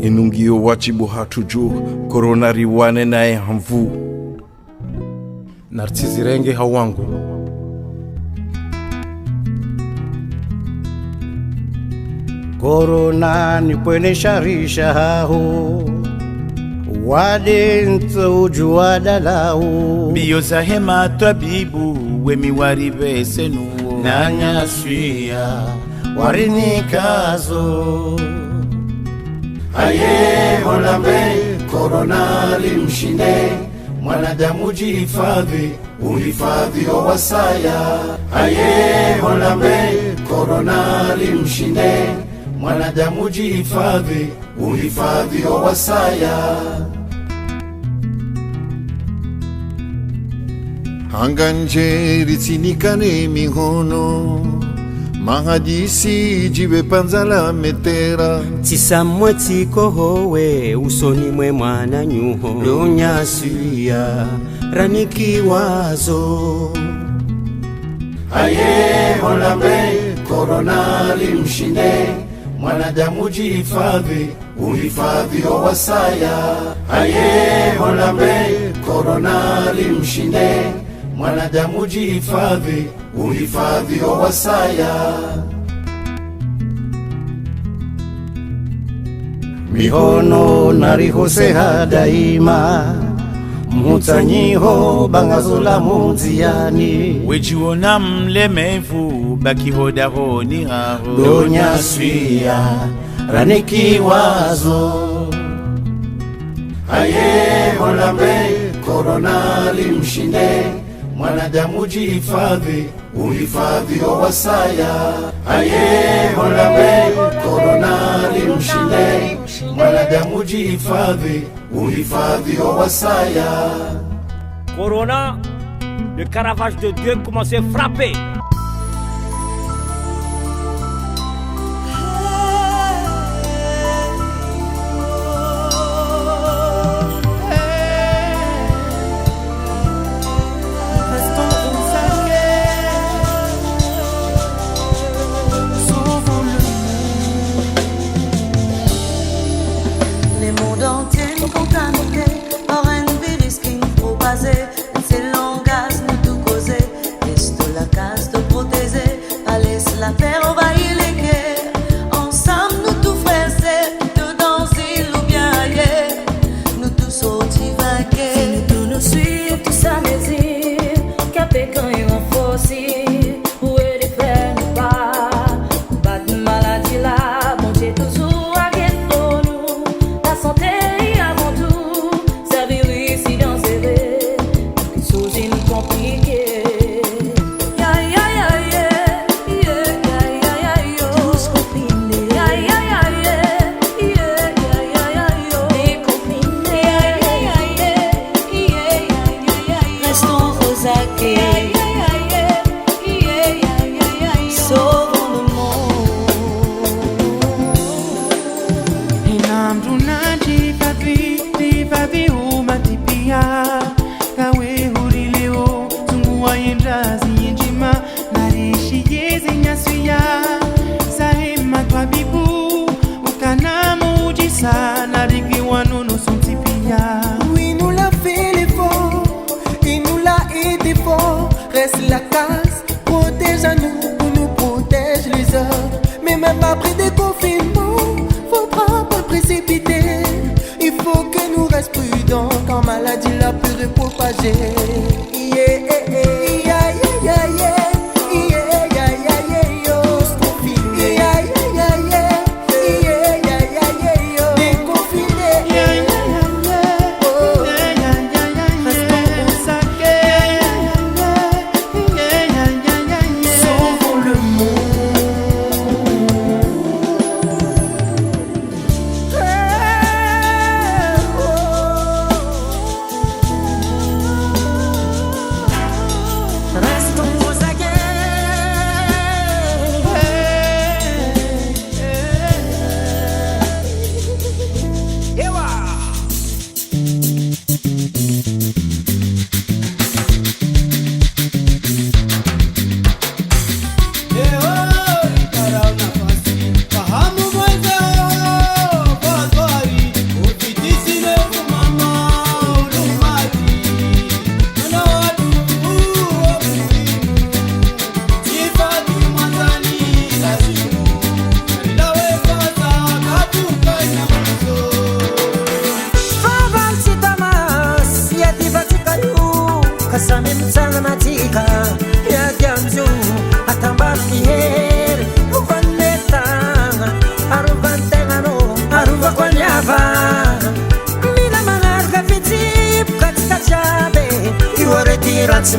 Inungio wachibu hatuju korona riwane nae hamvu nartizirenge hawangu korona nikwenesharisha haho wade ntsoju wadalau biyo za hema tabibu wemi waribe senuo nanyaswia warinikazo aye olambe korona limshinde mwanadamu jihifadhi uhifadhi wa wasaya aye olambe korona limshinde mwanadamu jihifadhi uhifadhi wa wasaya hanganje ritsinikane mihono mahadisi jiwe panzala metera tisamwe tikohowe usoni mwe mwana nyuho lunyasuya ranikiwazo aye holambe korona limshinde mwanadamu jihifadhi uhifadhi wa wasaya aye holambe korona limshinde mwanadamu jihifadhi uhifadhi wa wasaya mihono narihoseha daima mutsanyiho bangazola munziani wejiona mlemevu bakihodaho ni haho donyaswia ranikiwazo aye holambe korona limshinde mwanadamu jihifadhi uhifadhi wa wasaya aye holambe korona limshinde mwanadamu jihifadhi uhifadhi wa wasaya Corona, le Caravage de Dieu commençait à frapper.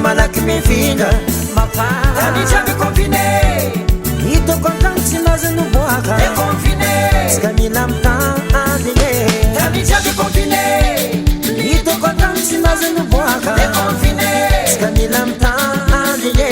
Malaki me vinga mapara ni jabe confiné ito kontanti mazenu boaka e confiné skamila mtaandile ni jabe confiné ito kontanti mazenu boaka e confiné skamila mtaandile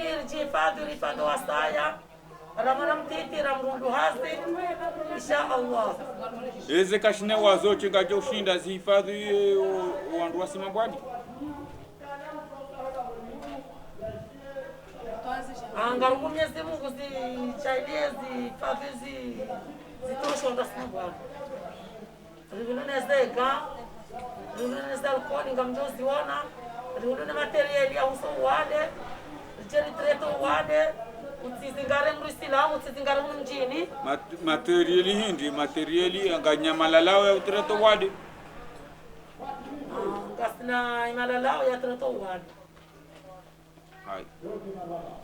ili jihifadhi rifando wasaya ramana mtiti ramrundu hazi insha Allah. Eze kashine wazo chengaje ushinda zihifadhi wandu wasimambwani. Angaruku Mwenyezi Mungu zichaidie zihifadhi zitoshe wandu wasimambwani. Rigunezeka riguneza alkoni ngamjozi wana rigunene materiali ya uso wade jeri treto wade utizingare mrisilamu utizingare mjini materiali hindi materiali anganyamalalawe ya treto wade gasna imalalao ya treto wade hai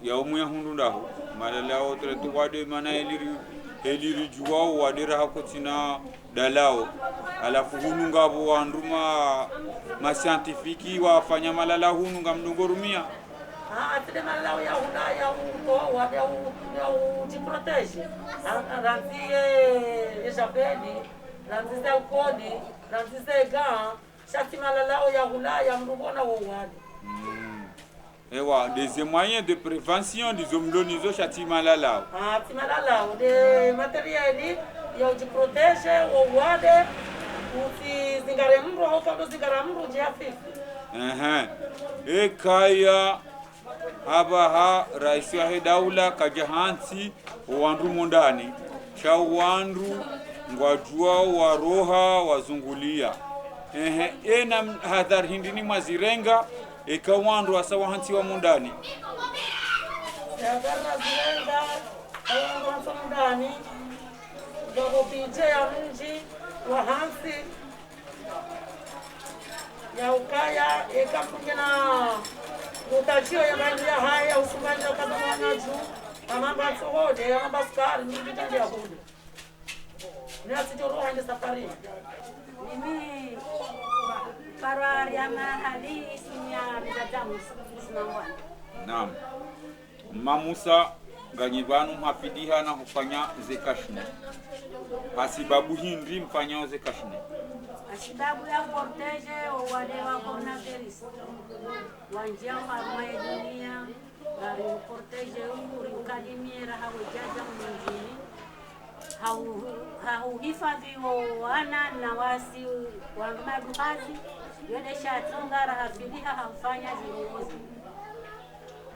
ya umuya hundu ndaho malalao treto wade mana eliri juwao wadira hakotina dalao alafu hunu ngabo wanduma ma scientifique wafanya malala hunu ngamdongorumia atile malalao ya hunda ya uto wa ya ujiprotege ranzie ejabeni ranzie alkoni ranzie ga shati malalao ya hunda ya mrubona wowani ewa des moyens de prévention des homlonizo shati malalao timalalao de materiali ya ujiprotege wowade utizingare mru au kando zingara mru jiafifu ekaya abaha rais wa daula kajahansi wandu mondani cha wandu ngwajua waroha wazungulia ena hadhar hindini mazirenga ekawandu asawa hansi wa mondani hadhar mazirenga awandu wa mondani dogo pije ya mji wa hansi ya ukaya ekampungena utachio ya mandia haya usumanja kadamanya juu amamba tsohode amamba skari nitende ya hudu ni asijoro hande safari mimi para ya mahali isinya mtatamu simangwana. Naam. Mamusa ganyibanu hafidiha na kufanya zekashne asibabu hindi mfanya zekashne asibabu ya cortege wale wa coronavirus wanjia harma ya dunia gari cortege urimkalimira hawajaja mwingine hauhifadhi wana na wasi wamaduhazi yode shatongara hafidiha haufanya zilizozi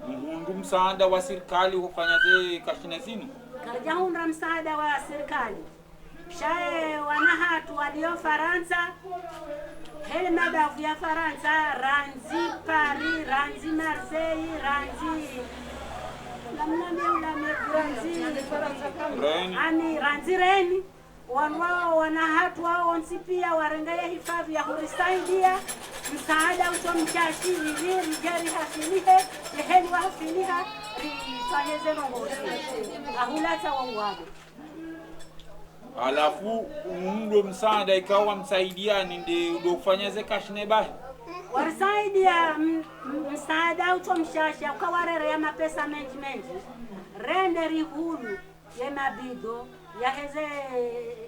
Mundu msaada wa serikali hufanya ze kashine zinu kajahunda msaada wa serikali shae wanahatu walio Faransa hele madafu ya Faransa ranzi Paris ranzi Marseille ranzi ani ranzi reni wanwao wanahatu wao onsi pia warengaya hifadhi ya hurisaidia msaada utomchashi viviri jari hafilihe yeheni wa hafiliha rifanyeze nongozi ahulata wawade alafu mndo msaada ikawa msaidiani ndio ufanya ze kashine bahi warisaidia msaada utomshasha ukawarere ya mapesa menji rende rihulu ye mabido ya heze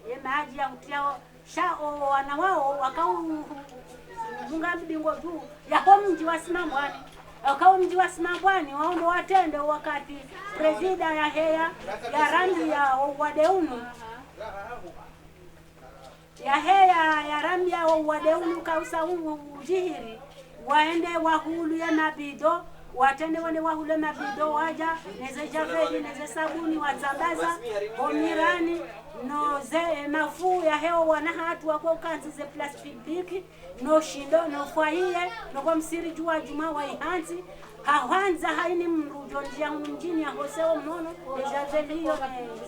ye maji ya utiao shao wana wao wakau munga mbingo juu yako mji wa Simambwani wakau mji wa Simambwani wao ndo watende wakati presida ya heya ya rangi ya wadeunu ya heya ya rangi ya wadeunu kausa ujihiri waende wahulu ya mabido watende wale wahule mabido waja neze javeli neze sabuni watambaza omirani no ze mafu ya heo wanahatu wako kanzi ze plastiki no shindo no fwahiye no kwa msiri jua juma wa ihanzi hawanza haini mrujo njia mjini ya hoseo mnono javeli hiyo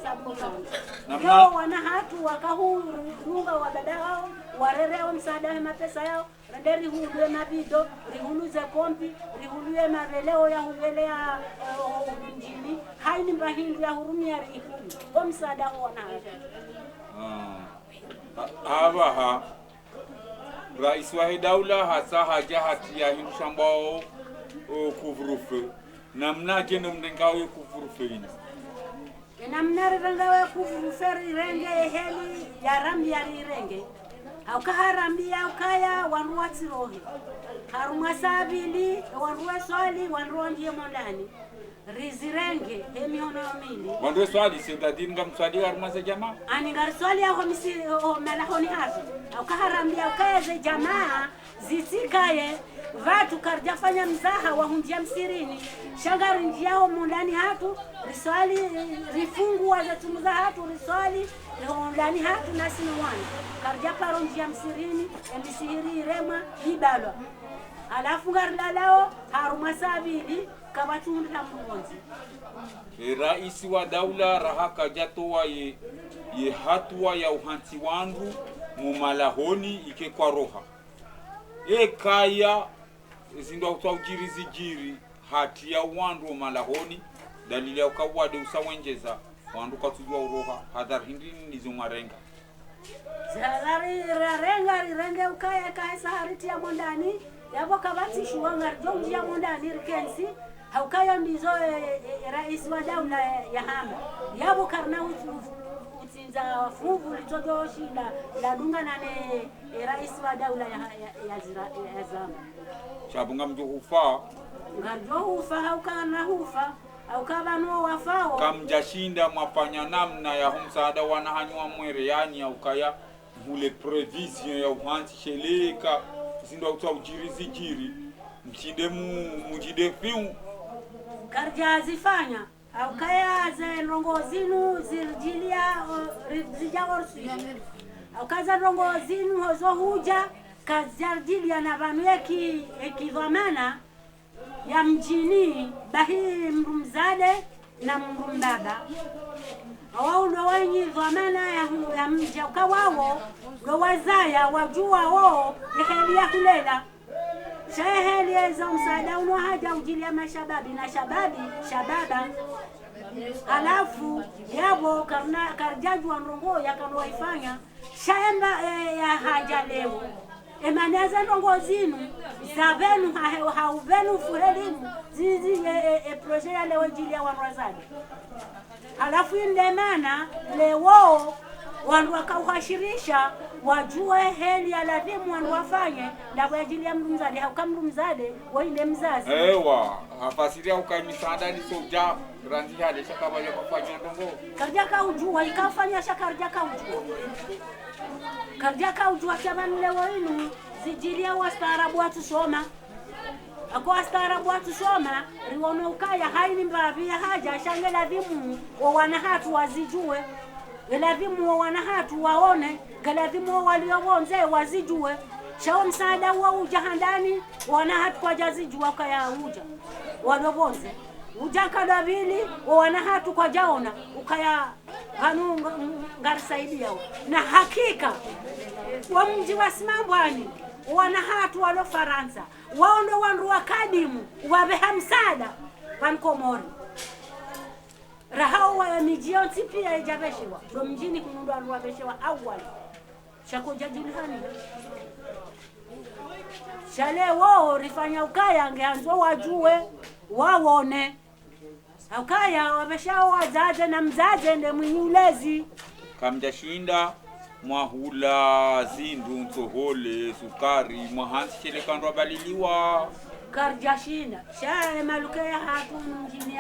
sabuni yo wanahatu wakahuru runga wa dada wao warereo msaada wa mapesa yao renderi hulwe mabido rihuluze kompi rihuluye mareleo ya hulelea mjini haini mbahindu ya hurumia rihulu kwa msaada huona abaha rais wa daula hasa haja hati ya hinshambao kuvurufe namna jeno mdengawe kuvurufe ina namna rengawe kuvurufe renge heli ya rambi ya renge aukaharambia ukaya wanruwa tsirohe harumwa sabili wanruwa swali wanruwa ndiye mondani rizirenge hemihono mili Wando swali c'est-à-dire ngam swali armaze jamaa. ani ngar swali ya homisi malahoni hafi au kaharambia ukaeze jamaa zisikaye watu karjafanya mzaha wa hunjia msirini shangari njiao mundani hatu riswali rifungu wa zatumuza hatu riswali mundani hatu nasi nwani karjaparo njia msirini emisihiri irema ibalwa alafu ngar lalao haruma sabili kabatu la mronzi Raisi wa daula rahaka jatoa ye hatua ya uhanti wandu mumalahoni ike kwa roha. Kaya zindu kwa ujiri hati ya wandu malahoni dalili ya ukawade usawenjeza wandu katujua uroha hadar hindi nizo marenga. Zalari renge ukaya kaisa hariti ya mondani yabo kabati shuwanga jonji ya mondani rikensi haukaya ndizo raisi wa daula ya hama yabo karna utinza fuvu litodoshi la dunga nane raisi wa daula ya zama Shabunga mjo hufa ngarjo hufa haukana hufa haukabano wafao kamjashinda mwafanya namna ya humsaada wanahanywa mwere yani haukaya mule prevision ya uhanti sheleka zindu kwa ujiri mchinde mujide fiu karja zifanya au kaya ze rongozinu zirjilia zijaworsi au kaza rongozinu hozo huja kazarjilia na vanu ekidhamana ya mjini bahi mrumzade na mrumbaba wao ndo wenye dhamana ya mja ukawao ndo wazaya wajua wao ehelia kulela sheheli za msaada uno haja ujilia mashababi na shababa alafu yabo karjaju wa ndongo yakanwaifanya shaemba ya haja leo emaneza ndongo zinu zavenu hauvenu fuhelinu zizi proje ya leo jilia wa mrazadi alafu indemana leo wandu wakauhashirisha wajue heli ya lazimu wandu wafanye na kwa ajili ya mrumzade haukamru mzade wainde mzazi ewa hafasiria ukamisaada ni soja ranzi hade shaka baje kufanya ndongo karjaka ujua ikafanya shaka karjaka ujua tamani leo inu zijilia wastaarabu watu soma ako wastaarabu watu soma riwono ukaya haini mbavia haja shange lazimu wa wanahatu wazijue galazimu wa wanahatu waone galazimu waliowonze wazijue shao msaada wa ujahandani wanahatu kwa jazijua kaya uja walowonze uja kadavili wa wanahatu kwa jaona ukaya hanu ngarisaidia na hakika wa mji wa Simambwani wanahatu walo Faransa wao ndo wandu wakadimu wabeha msaada pankomori rahao wa mijionti pia ijabeshiwa ndo mjini kunundu wandu wabeshiwa awali shako jajilihani shale wao rifanya ukaya angeanzwa wajue wawone ukaya wabeshao wazaze na mzaze nde mwenye ulezi kamjashinda mwahula zindu ntohole sukari mwahansi shelekandwa baliliwa karjashinda shae malukea hatu mjini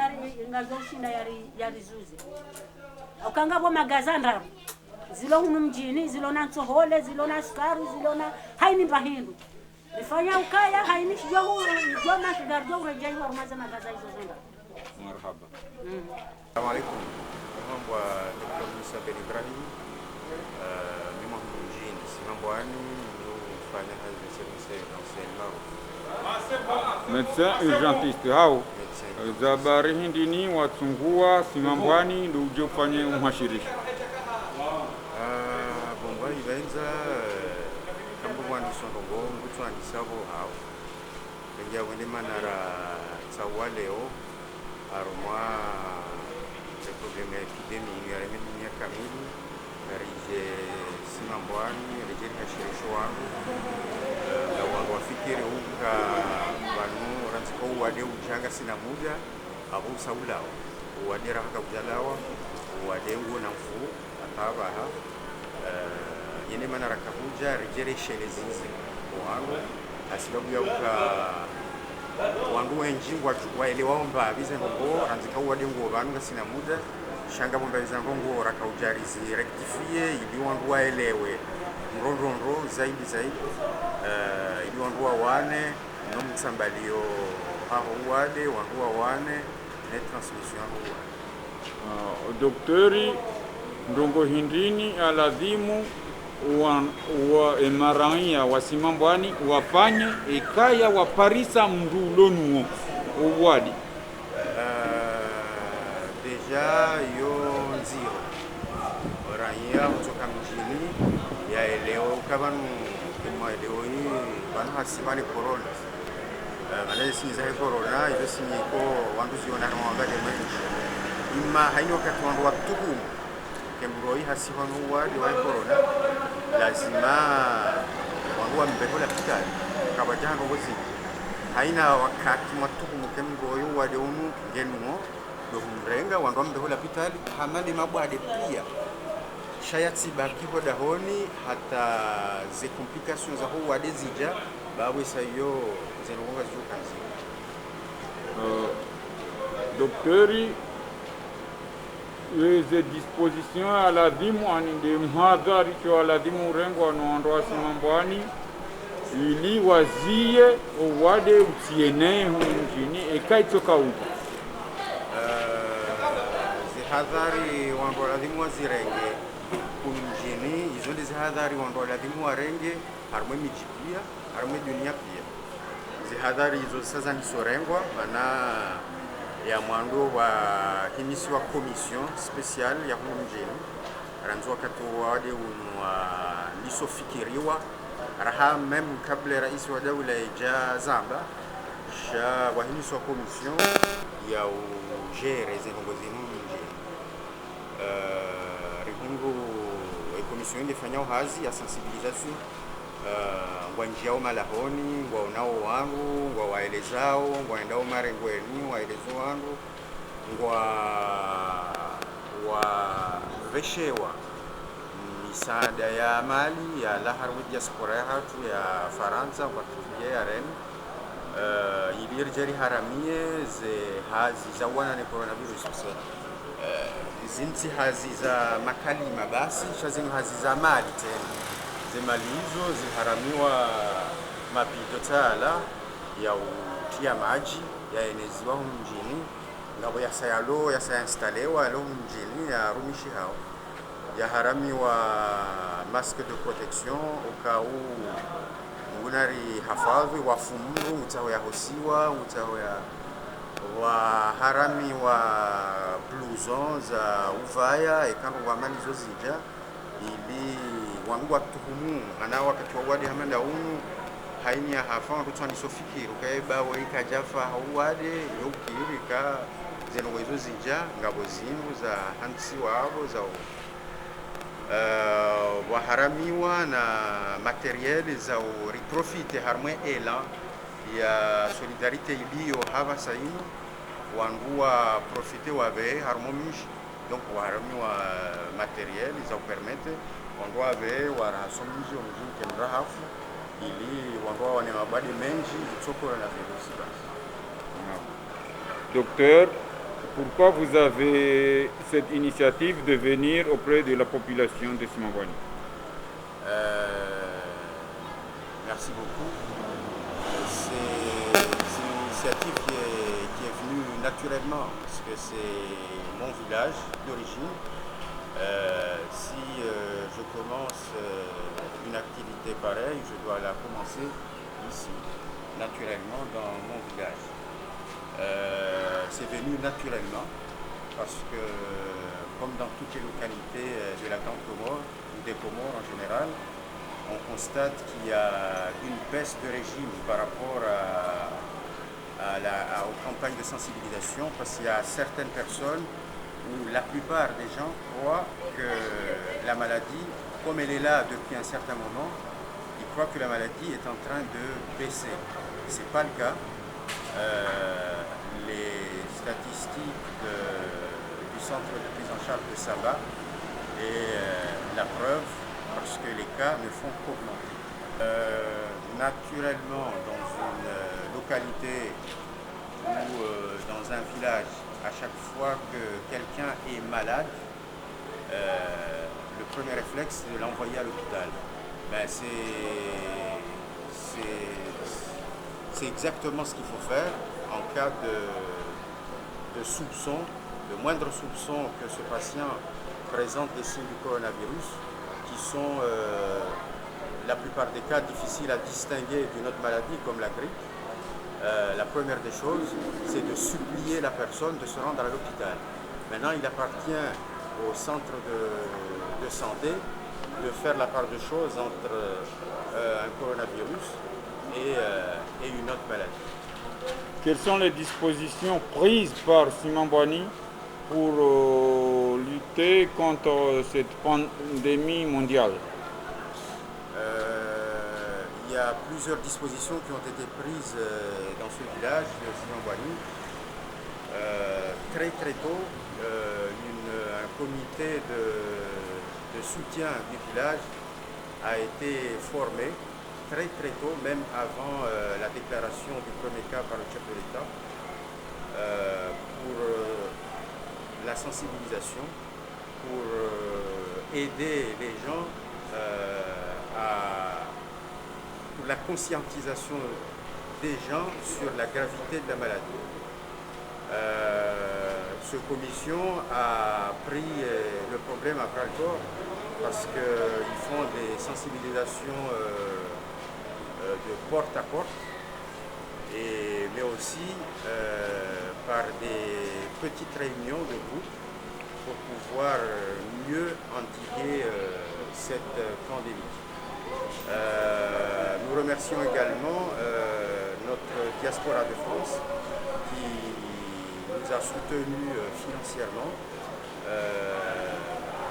ngazoshinda yari zuzi ukangabo magazanda zilo hunu mjini zilo na ntohole zilo na sukari zilo na haini bahindu rifanya ukaya haini shijua jona kigarjo urejai wa rumaza magaza hizo zonda marhaba Assalamu alaikum mambo wa Dr. Musa Ben Ibrahim mimi mjini Simambwani nifanya kazi ya service médecin urgentiste hao zabari hindini watungua Simambwani ndio uje ufanye umhashirisho bomba ibenza kambo mwani sondongo ngutu andisabo hao pengia wende manara tsawaleo aromwa le problème épidémie ya remenia kamili rije Simambwani rije hashirisho wangu la wangu wafikiri uka banu ranziko wade ujanga sina muda abu saulao wade rahaka ujalawa wade ngo na mfu atabaha yene manara kabuja rejere shelezizi wangu asibabu ya uka wandu wenji waelewa mba bize ngo ranzika wade ngo banu sina muda shanga bomba bize ngo rakaujarizi rectifie ili wandu waelewe mrondondo zaidi ili wandu wawane no mtsambalio haho wade wandu wawane ne transmission huwa doktori ndongo hindini aladhimu wa emarania wasimambwani wafanye ekaya wa parisa mndulonuo uwadi deja yo nziro raia kutoka mjini yaelewa ukabanu kemaelewa hii banu hasimani corona malezi siniza corona hizo siniko wandu ziona mwangale mwenye ima haino wakati wandu watukumu kemburoi hasifa nuwadi wa corona lazima wangu mbeho la pitali kabajanga wozi haina wakati matukumu kemburoi wade unu ngenuo do mrenga wangu mbeho la pitali hamani mabwade pia shayati bakiho dahoni hata ze complications za ho wade zija bawe sayo zenonga zukanzi doktori hizi disposition aladhimu aninde mhadhari cho aladhimu rengo wanoondoa simambwani ili wazie wade utiene humu mjini ekaitoka huko zihadhari wando aladhimu wazirenge humu mjini hizo ndi zihadhari wando aladhimu warenge harumwe mijipia harumwe dunia pia zihadhari hizo sasa nisorengwa mana ya mwando wa himisi wa commission spéciale ya humu mjini ranzo wakati wade unwa lisofikiriwa raha meme kabla rais wa dawla ija zamba sha wahimisi wa commission ya ujere zinongo zinu mjini rihungu commission ndifanya hazi ya sensibilisation ngwa njiao malahoni ngwa unao wangu ngwa waelezao ngwa endao marengweni waelezo wangu ngwa veshewa misaada ya mali ya laharwi diaspora ya hatu ya Faransa kwa Turkia ya Ren ilir haramie ze hazi za wana ne coronavirus zinti hazi za makalima basi shazinu hazi za mali tena zemali hizo ziharamiwa mapido tala ya utia maji ya eneziwa humu mjini ngabo ya sainstalewa lo mjini ya rumishi hao ya haramiwa masque de protection ukau ngunari hafadhi wafumru utaho ya hosiwa utaho ya waharami wa blouson za uvaya ekango wamani zozija ili wangu watuhumu ana wakati wa wadi hamanda unu haini ya hafa wangu sofikiri ukaiba waika jafa wade yukiri ka zeno wezo zija ngabo zinu za hansi wabo za waharamiwa na materiel za reprofite harmwe elan ya solidarite iliyo hava sainu wangu wa profite wabe harmo mishi donc waharamiwa materiel za permete wangu wabe warasomiji wa mjini kemra hafu ili wangu wane mabadi menji utoko na virusi basi. Docteur, pourquoi vous avez cette initiative de venir auprès de la population de Simambwani? Merci beaucoup. C'est une initiative qui est venue naturellement, parce que c'est mon village d'origine. Si je commence une activité pareille, je dois la commencer ici, naturellement, dans mon village. C'est venu naturellement, parce que, comme dans toutes les localités de la Grande Comore, ou des Comores en général, on constate qu'il y a une baisse de régime par rapport aux campagnes de sensibilisation, parce qu'il y a certaines personnes où la plupart des gens croient que la maladie, comme elle est là depuis un certain moment, ils croient que la maladie est en train de baisser. Ce n'est pas le cas. Les statistiques du centre de prise en charge de Saba et la preuve, parce que les cas ne font qu'augmenter. naturellement, dans une localité ou dans un village, à chaque fois que quelqu'un est malade, le premier réflexe, c'est de l'envoyer à l'hôpital. Ben, c'est exactement ce qu'il faut faire en cas de soupçon, le moindre soupçon que ce patient présente des signes du coronavirus, qui sont la plupart des cas difficiles à distinguer d'une autre maladie comme la grippe. La première des choses, c'est de supplier la personne de se rendre à l'hôpital. Maintenant, il appartient au centre de santé de faire la part de choses entre un coronavirus et une autre maladie. Quelles sont les dispositions prises par Simon Bouani pour lutter contre cette pandémie mondiale? Il y a plusieurs dispositions qui ont été prises dans ce village de Simon Bouani. Très tôt, un comité de soutien du village a été formé très tôt, même avant la déclaration du premier cas par le chef de l'État, pour la sensibilisation, pour aider les gens pour la conscientisation des gens sur la gravité de la maladie. Cette commission a pris le problème à bras le corps parce qu'ils font des sensibilisations de porte à porte, mais aussi par des petites réunions de groupe pour pouvoir mieux endiguer cette pandémie. Nous remercions également notre diaspora de France qui nous a soutenus financièrement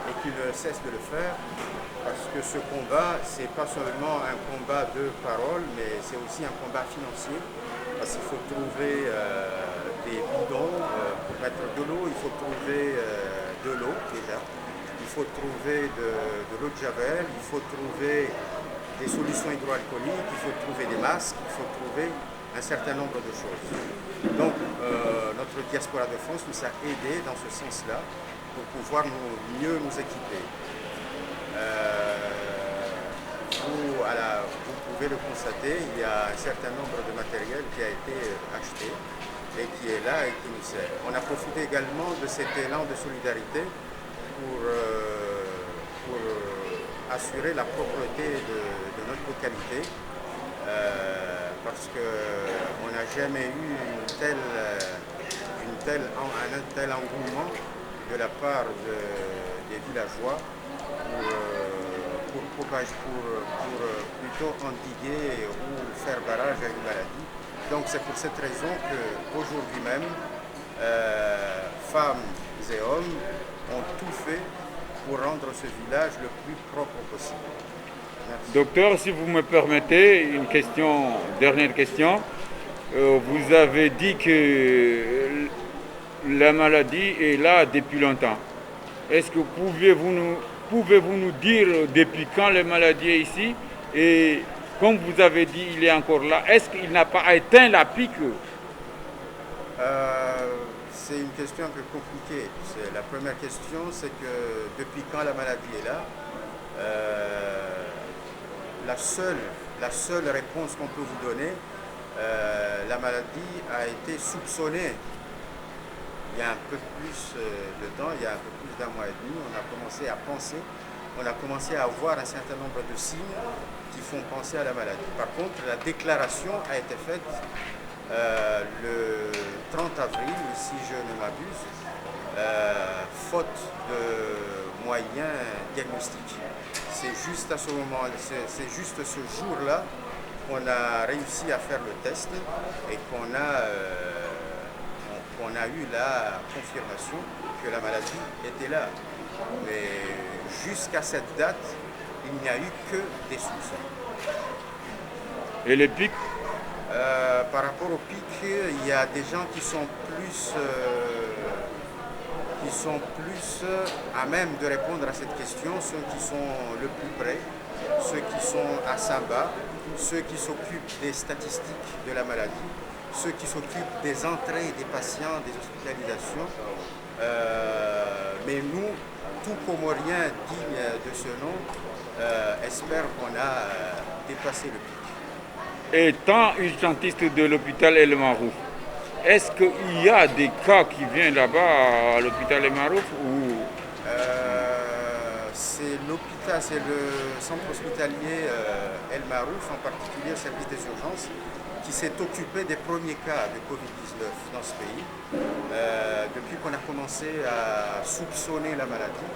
et qui ne cesse de le faire, parce que ce combat, ce n'est pas seulement un combat de parole, mais c'est aussi un combat financier, parce qu'il faut trouver des bidons pour mettre de l'eau, il faut trouver de l'eau déjà, il faut trouver de l'eau de javel, il faut trouver des solutions hydroalcooliques, il faut trouver des masques, il faut trouver un certain nombre de choses. Donc notre diaspora de France nous a aidés dans ce sens-là pour pouvoir mieux nous équiper. Vous pouvez le constater, il y a un certain nombre de matériel qui a été acheté et qui est là et qui nous sert. On a profité également de cet élan de solidarité pour assurer la propreté de notre localité, parce qu'on n'a jamais eu un tel engouement de la part des villageois pour plutôt endiguer ou faire barrage à une maladie. Donc c'est pour cette raison qu'aujourd'hui même, femmes et hommes ont tout fait pour rendre ce village le plus propre possible. Merci. Docteur, si vous me permettez, dernière question. Vous avez dit que la maladie est là depuis longtemps. Est-ce que pouvez-vous nous dire depuis quand la maladie est ici? Et comme vous avez dit, il est encore là. Est-ce qu'il n'a pas atteint la pique? C'est une question un peu compliquée. La première question, c'est que depuis quand la maladie est là, la seule réponse qu'on peut vous donner, la maladie a été soupçonnée il y a un peu plus de temps, il y a un peu plus d'un mois et demi. On a commencé à penser, on a commencé à avoir un certain nombre de signes qui font penser à la maladie. Par contre, la déclaration a été faite le 30 avril, si je ne m'abuse, faute de moyens diagnostiques. C'est juste à ce moment, c'est juste ce jour-là qu'on a réussi à faire le test et qu'on a eu la confirmation que la maladie était là. Mais jusqu'à cette date, il n'y a eu que des soupçons. Et les pics? Par rapport au pic, il y a des gens qui sont plus à même de répondre à cette question, ceux qui sont le plus près, ceux qui sont à Samba, ceux qui s'occupent des statistiques de la maladie, ceux qui s'occupent des entrées des patients, des hospitalisations. Mais nous, tout Comorien digne de ce nom, espère qu'on a dépassé le pic. Étant urgentiste de l'hôpital El Marouf, est-ce qu'il y a des cas qui viennent là-bas à l'hôpital El Marouf ou... C'est le centre hospitalier El Marouf, en particulier le service des urgences, qui s'est occupé des premiers cas de Covid-19 dans ce pays. Depuis qu'on a commencé à soupçonner la maladie,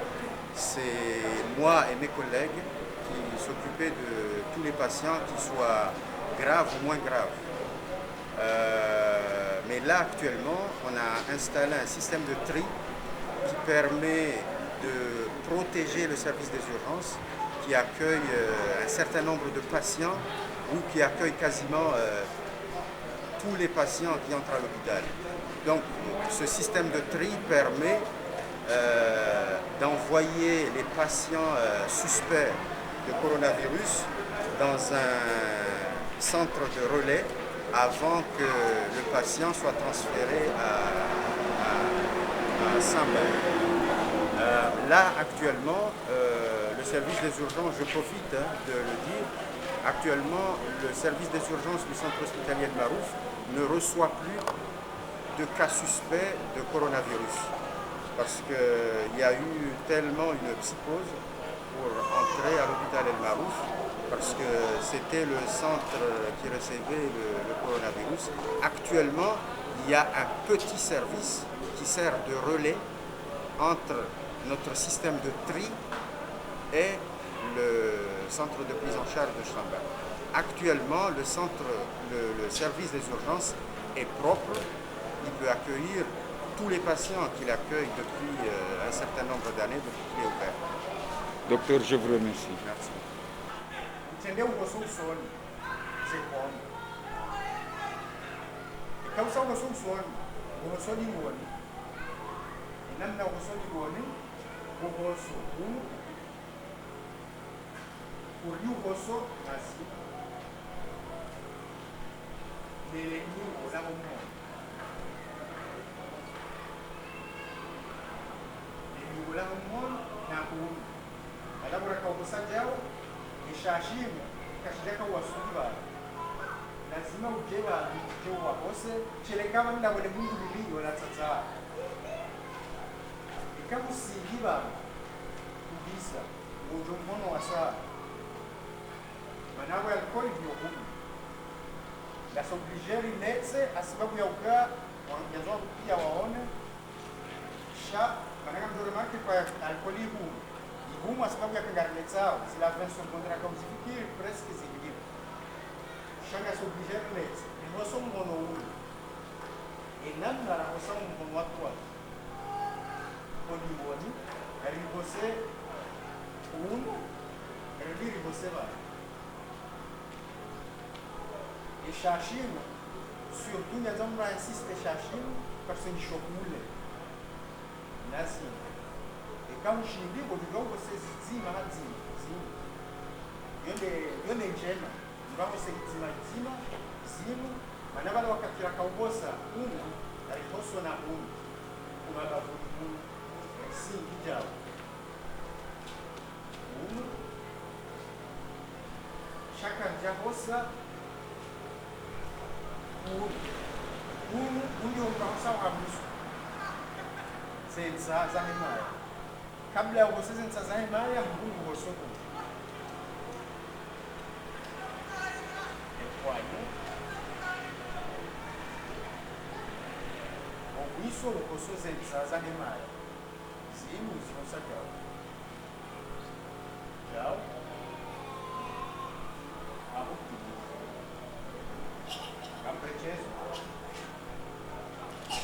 c'est moi et mes collègues qui s'occupaient de tous les patients, qui soient graves ou moins graves. Mais là, actuellement, on a installé un système de tri qui permet de protéger le service des urgences, qui accueille un certain nombre de patients ou qui accueille quasiment tous les patients qui entrent à l'hôpital. Donc ce système de tri permet d'envoyer les patients suspects de coronavirus dans un centre de relais avant que le patient soit transféré à Saint-Bert. Là, actuellement, le service des urgences, je profite de le dire, actuellement, le service des urgences du centre hospitalier de Marouf ne reçoit plus de cas suspects de coronavirus. Parce qu'il y a eu tellement une psychose pour entrer à l'hôpital El Marouf, parce que c'était le centre qui recevait le coronavirus. Actuellement, il y a un petit service qui sert de relais entre notre système de tri et le centre de prise en charge de Schramberg. Actuellement, le service des urgences est propre. Il peut accueillir tous les patients qu'il accueille depuis un certain nombre d'années, depuis qu'il est ouvert. Docteur, je vous remercie. Merci. Entendeu o Bolsonaro? Você come. E causa o Bolsonaro, o Bolsonaro namna Bolsonaro, o bolso o rio bolso nasi. Nele ni o la mo. Nele o la mo na ku. Ala bora ka o sajao. Ishashimu kashidaka wasuliba lazima ujeba ujeo bose chelekama nda wale mungu lili wala tata ikamusingiba kubisa ujo mmono wasa manawe alcool ndio huko la s'obliger inetse asibabu ya uka wangezo pia waone sha manaka mjore marke kwa alcool huko uma sababu ya kangarnetsao sila verso contra kauzifikiri presque zingine shanga s'obliger net ni noso mmono ule enamna la kosa mmono watu watu koni alibose uno eliri bose ba e shashino surtout nyazamra insiste shashino parce que chokule nasi kama ushindi kidogo sezima hazima yonde njema ngamo sezima zima mana bale wakatira kaubosa umu aliposo na umu kumabavu umu si hijao umu shaka jahosa umu ndio ukawasa wa musu senza zahimaya kabla ya ugosozi nsazaye maya mgungu gosoko ekwayo okwiso ugosozi nsazaye maya zimu zinosakao jao abo kamprechezo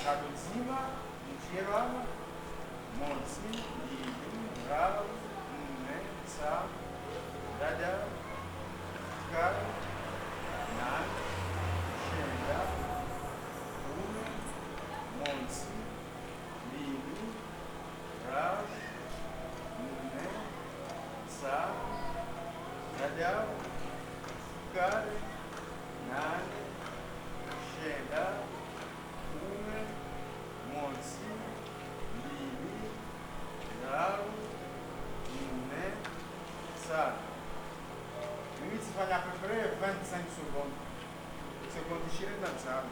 kabuzima nchierama monsi Bravo, Sa, Dada, Kar, Nan, Shenda, Uno, Monsi, Libi, Raj, Nune, Sa, Dada, Kar, sekondi 25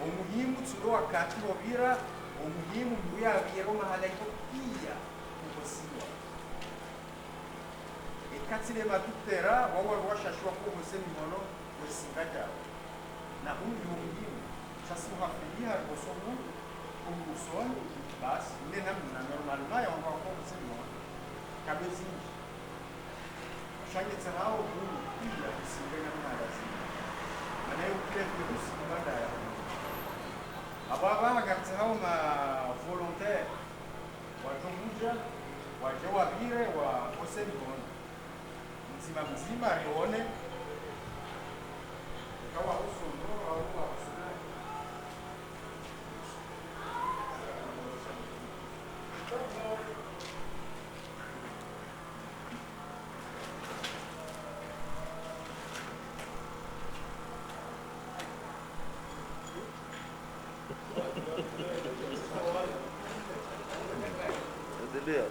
umuhimu tulo wakati wabira umuhimu nduya biro mahala iko pia kukosiwa ekatile matutera wawa washashwa ko hose mimono wesingaja na huyu umuhimu sasa uhafilia kosomu kumusoni basi nena mna normal maya wa ko hose mimono kabezi shange tsao huyu pia kusingaja na lazima anayo kile virusi baada ya ababa hagati hao ma volontaire wajonguja waje wabire wa osemibona mzima rione kawa usondo au wasuna Entendeu?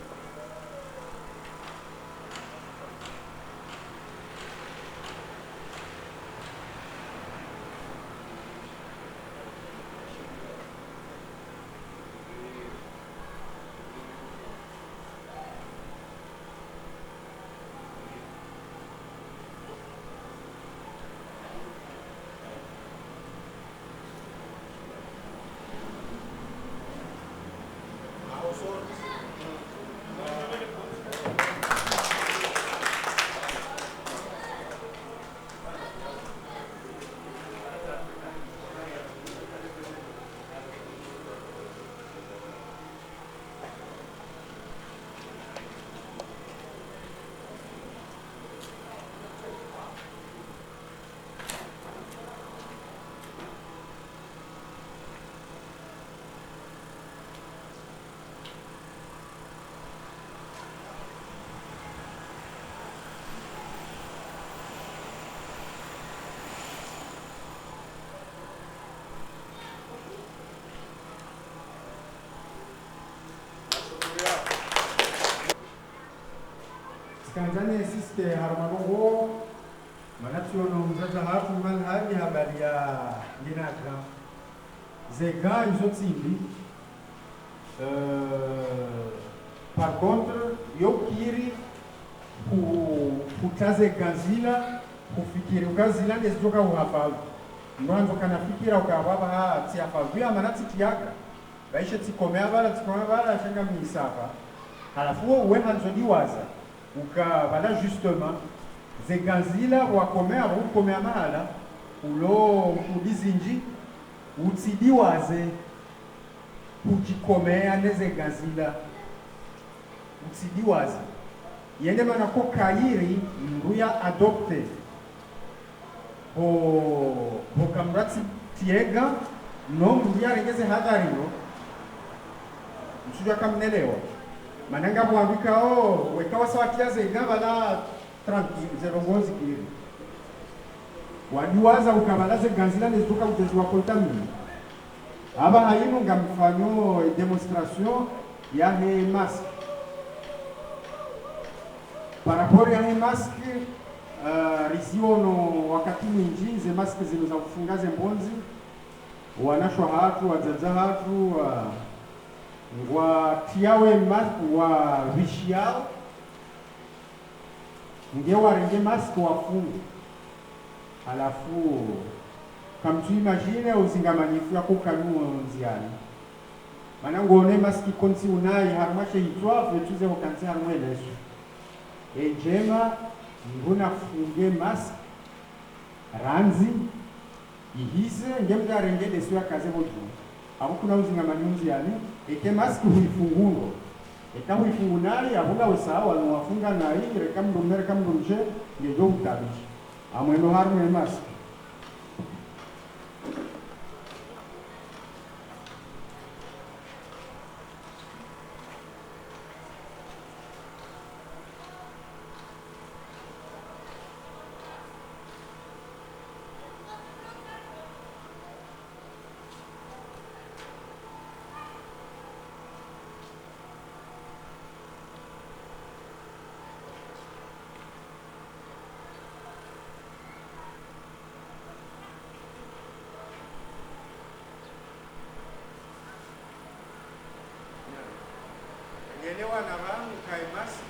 Kanjani siste harmagongo manationo mzaza hatu manhaji habari ya linatra zega izotsimbi par contre yokiri kutaze ganzila kufikiri ukazila ndezijoka uhafalu mwanzo kanafikira ukababa ha tiafavia manati tiaga baishe tikomea bala shanga misafa halafu uwe hanzodiwaza ukavala justement zeganzila wakomea ukomea mahala ulo udizinji utidiwaze kujikomea nezeganzila utidiwaze yende mana ko kairi nduya adopte ho kamrati tiega no nduya rengeze hadhariro msujua kamnelewa mananga mwandika wekawa sawa kiaze ingabala 30 zerongozi kiri wadiwaza ukabalaze ganzila nezuka utezi wa kontamini aba hayino ngamfanyo demonstration ya he mask par rapport ya he mask riziono wakati mwinji ze mask zino za kufunga ze mbonzi wanashwa hatu wazaza hatu watiawe mask wa vishiao nge warenge mask wafungu halafu kamtu imagine uzingamanifu ya kukanu nziani mana ngone mask konsi unai harmashe itwa vetuze wakanzi harmwe lesu ejema nguna funge mask ranzi ihise ngemda renge desu ya kaze boju abo kuna uzingamani nziani eke mask huifungundo eka huifungunali abula usawa no wafunga nai rekamdumere kamdumche ngejo utabichi amwendo harmwe mask elewa na vangu kai maski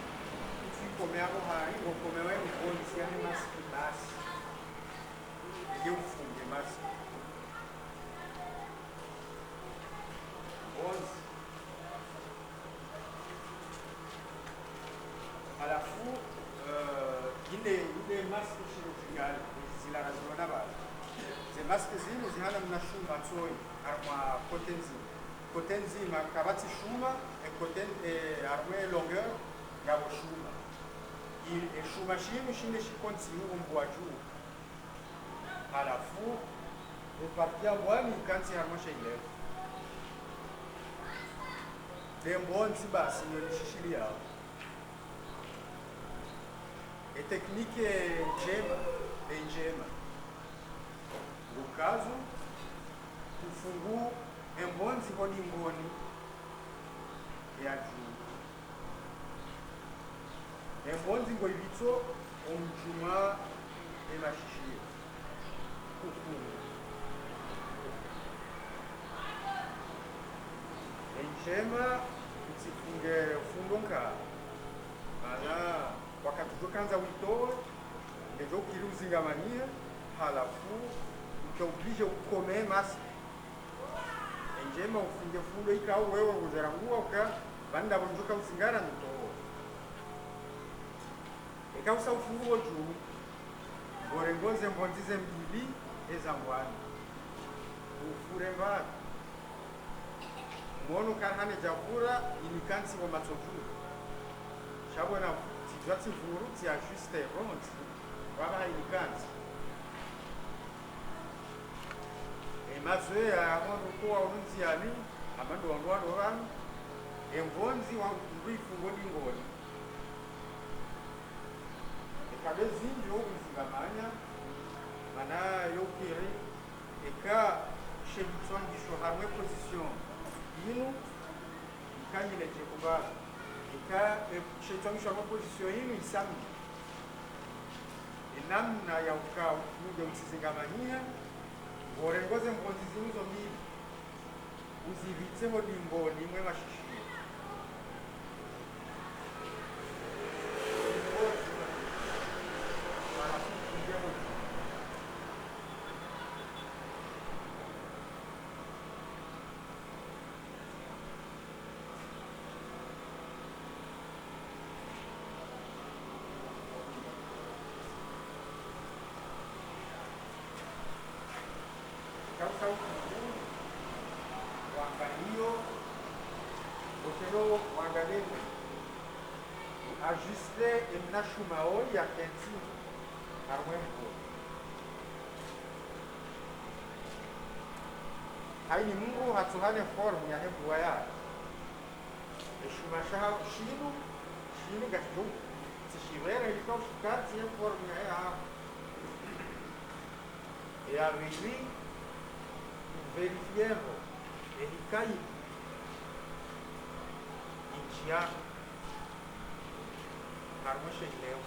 tuikomeako hari ngokomewe mkonisiane maski basi ngeufunge maski bonzi alafu ile maski chirurgical zilarazilona bala ze maski zino zihana mnashuma tsoi arma kote nzima kabati shuma kote arme longueur ngabo shuma shuma shinu shine shikontimu mbwa juu alafu repartia mwani kanti arma sheile dembonzi basi nyonishishilia e teknike njema no caso kufungu embonzi hodi ngoni ya juu embonzi ngo ibitso omjuma emashishie kufungu njema usifunge fundonka ala wakati tukanza witoe ndio ukiruzingamania halafu ukaublige ukome masi njema ufunge fundo ikao wewe uzarangua uka banda bonjuka usingara nito ikausa ufunguo juu gorengoze mbonzize mbili ezangwani ufure mbali mwono kahane javura inikansi wa matsoju shabona tijati vuru tia juste ronti wala inikansi mazoea amono kwa unziani amando wangwano wanu embonzi wa mbifu ngoni ngoni ekabezi ndio uzingamanya mana yokiri eka shebitswangisho hamwe position yinu ikanyile chekuba eka shebitswangisho hamwe position yinu isami namna ya ukao ndio usizingamania ngorengoze mbonzi zizo mbili uzibitseho dimboni imwe mashishi ajuste emnashumao ya kenti arwempo haini mungu hatuhane formu ya hebu waya eshumasha shinu gatijo tishivera ilikuwa shikati ya formu ya vili verifiero elikai inchiano harmoshe leo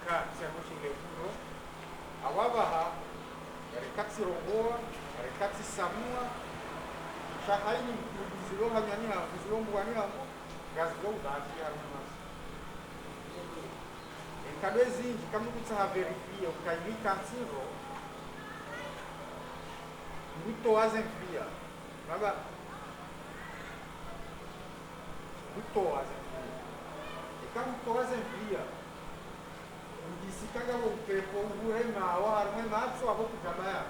ka harmoshe leo no awabaha rekati roboa rekati samua shahaini mzilo hanyani ha mzilo mbwani ha gazlo udati harmos enkabezi kama kutsa verifia ukaimika nsiro muito azempia baba muito azempia kama toza via ndisikaga upepo ngure mawa arme matso abo kutabaya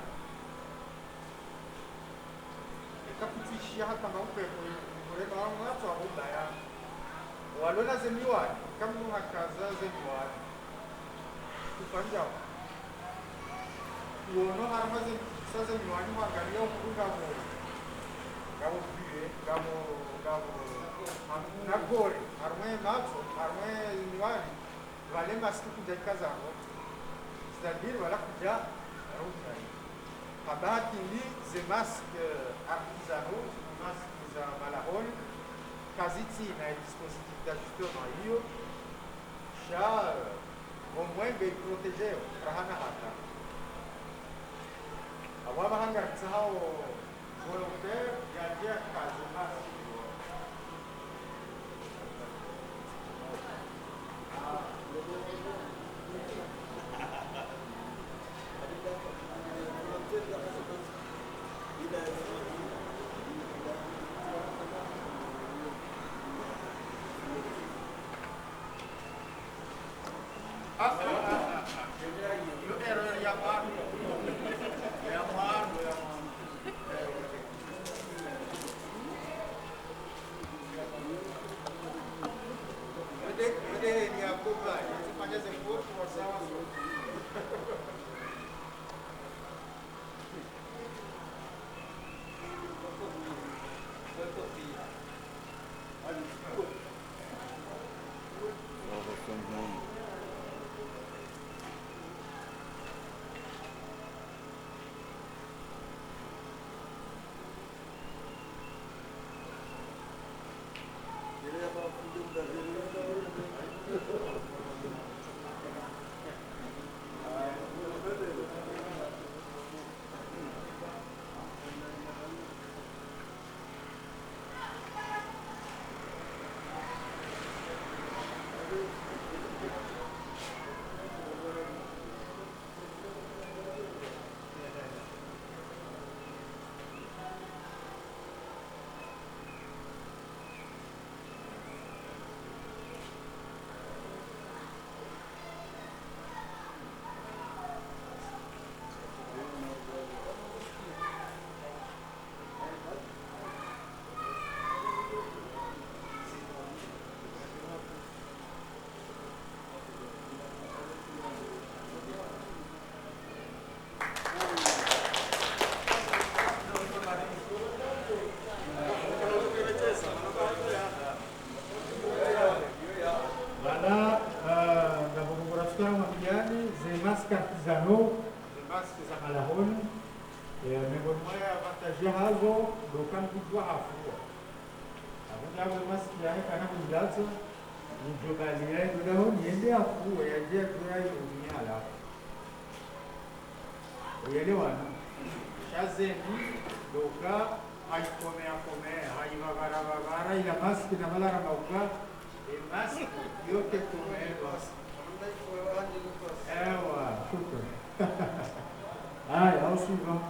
ekapitishia hata maupepo ngure mawa matso abo baya walona zemiwa kama hakaza zemiwa kupanja uono harmaze sasa miwani wangalia ukunga mo gabo biwe gabo na gore arme matso arme miwani wale maski kuja kazango c'est-à-dire wala kuja routine habaki ni ze masques artisanaux masques za malahon kaziti na dispositif d'ajustement hiyo sha au moins be protéger rahana hata awaba hanga tsao volontaire ya dia kazi masque masques artisanaux, les masques za malahoni, miongoni mwa avantage hazo ndo kujua hafua akunyawe maski yae kana kujaza njogali yae ndo niende hafua yaje yae unyala uelewana shazeni doka aikomea haivavara ila maski na malara mauka maski yote kumewa ewa shukran haya au sivyo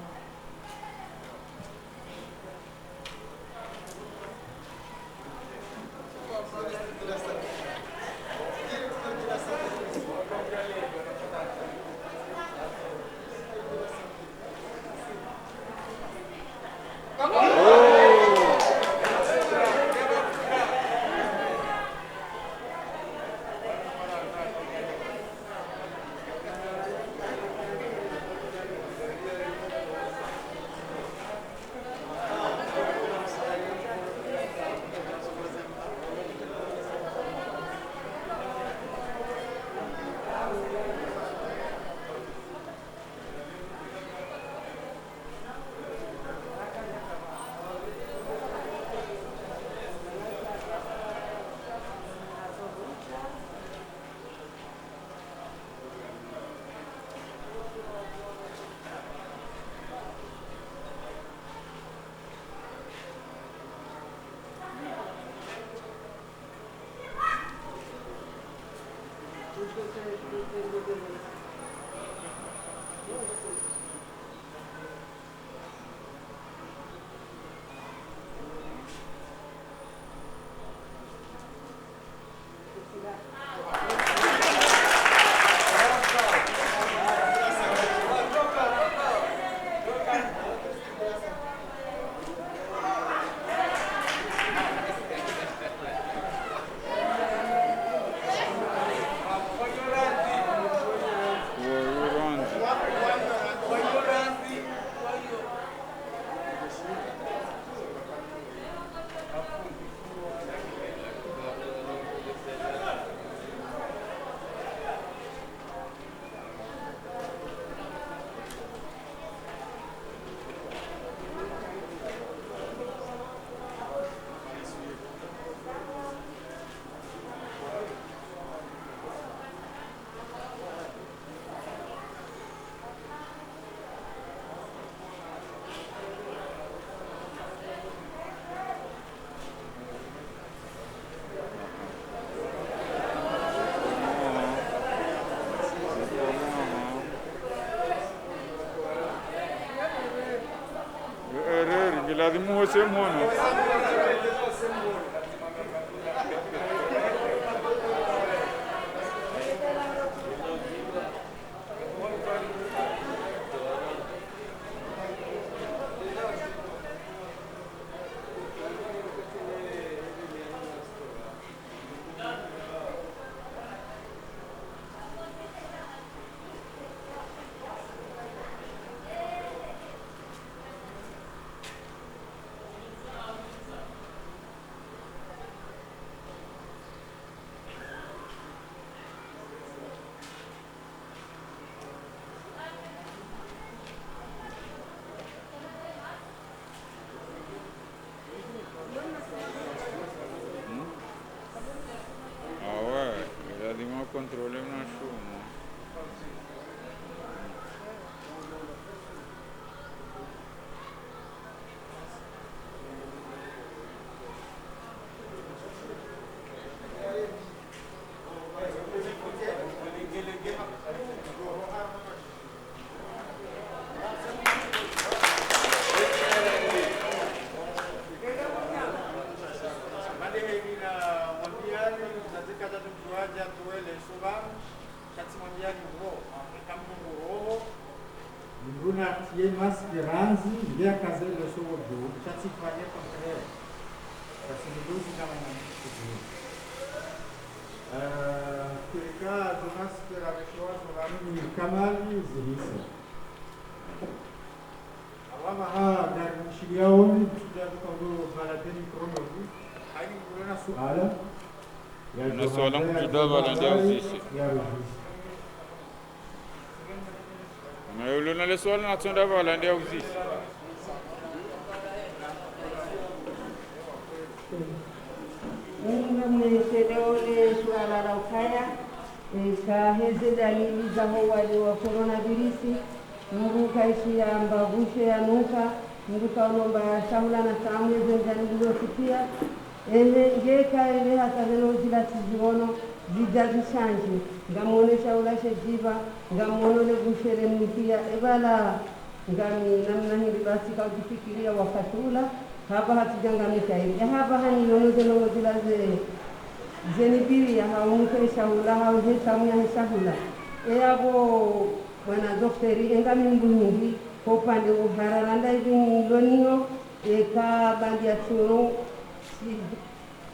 lazima uwe sehemu mono. controle na shuma. Ye masperanzi ndia kaze le sowo do chati fanye kontre kasi nduzi kama na kuzi kulika Jonas pera meshwa solani kamali zilisa alama dar mshiliaoni tuja tukazo baladeni kronovi haini kuna suala na swala kujidaba la ndio sisi na yule na le swala na tsonda vala ndio sisi Mungu mwenyewe swala la ukaya hizi dalili za wale wa coronavirus. Mungu kaishia mbavushe anuka Mungu kaomba shaula na tamu zenzanilosikia ngeka ile hata leo zila tizono zijazishanje ngamone shaula shejiva ngamono le bushere mkia ebala ngami namna hili basi kaujifikiria wakati ula hapa hatujangamika hivi hapa hani yono zila zenibiri ya haumuke shaula hauhe tamu ya shaula abo bwana daktari engami mbungi kwa upande uhararanda hivi lonio eka bandi ya churo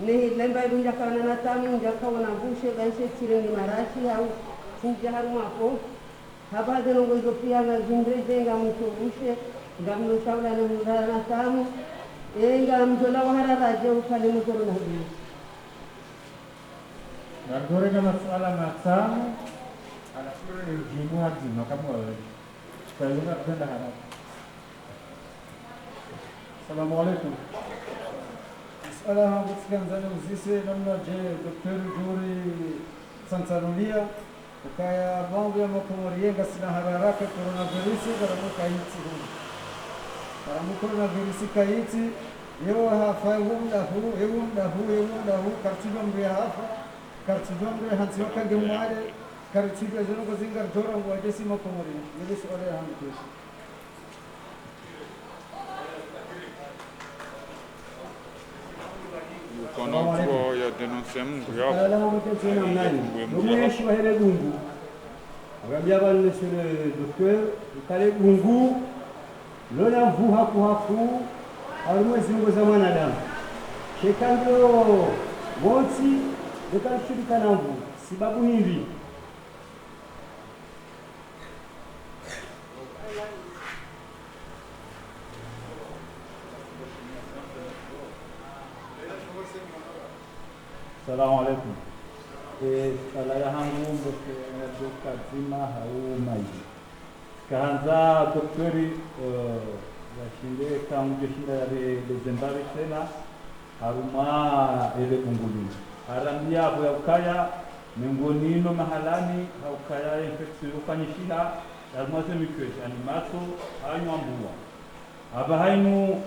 ne lemba binja kana na tamu nja kaona bushe gaishe tirengi marashi au sinja haru hapo hapa deno ngozo pia ga zindre nga mtu bushe ngamno shaula na mudara na tamu nga mjola waharara je ukale mtoro na hivi na dore kama swala matamu anafura ni jimu hazima kama wewe tayari kwenda haraka. Assalamu alaikum. Swala kusikanza uzise namna je daktari Juri sansanulia ukaya mambo ya makomorienga sina haraka coronavirus karamuka hizi karamuka coronavirus kaiti yeo hafa hunda hu kartiba mbya hafa kartiba mbya hansi wakange mwale kartiba zono kuzinga dora ngwajesi makomori ile swala ya hamtu kono ya denoncer Mungu yao ala mtetena nani mweshi wa hele gungu agambia bali monsieur le docteur ukale gungu lona mvu haku alimwezi ngo za mwanadamu shekando wonsi dekashirika na mvu sababu hivi Assalamu alaikum. Sala ya hangu mboke doka zima hau maji. Kaanza doktori washinde kama jeshinda ya Dezembari tena haruma ele bungulini. Harambia hapo ya ukaya miongoni mahalani haukaya infection ufanyishia lazima semikwe yani mato hanywa mbua. Aba hainu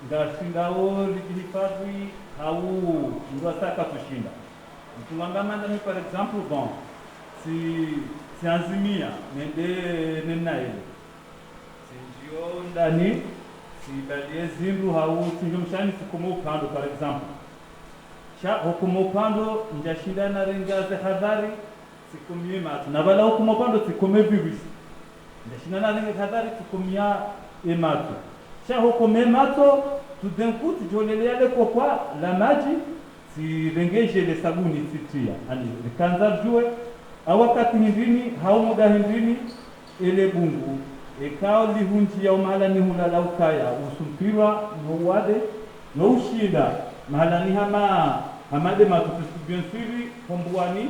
ngashindao likihifadhi au ndwataka kushinda mtungamana ni par exemple bon si azimia nende nenaile sinjio ndani si balie zindu au sinjio mshani sikumo upando par exemple cha hukumo upando njashinda na rengaze hadhari sikumie matu na bala hukumo upando sikume virus njashinda na rengaze hadhari sikumia ematu cha hukume mato tout d'un coup tujolelea leko kwa la maji sirengeshe le sabuni sitia ani kanza jue awakati hindini hau muda hindini ele bungu ekao lihunji ya mahala ni hulala ukaya usumpirwa no wade no ushida mahala ni hamade matutu bien sûr pombuani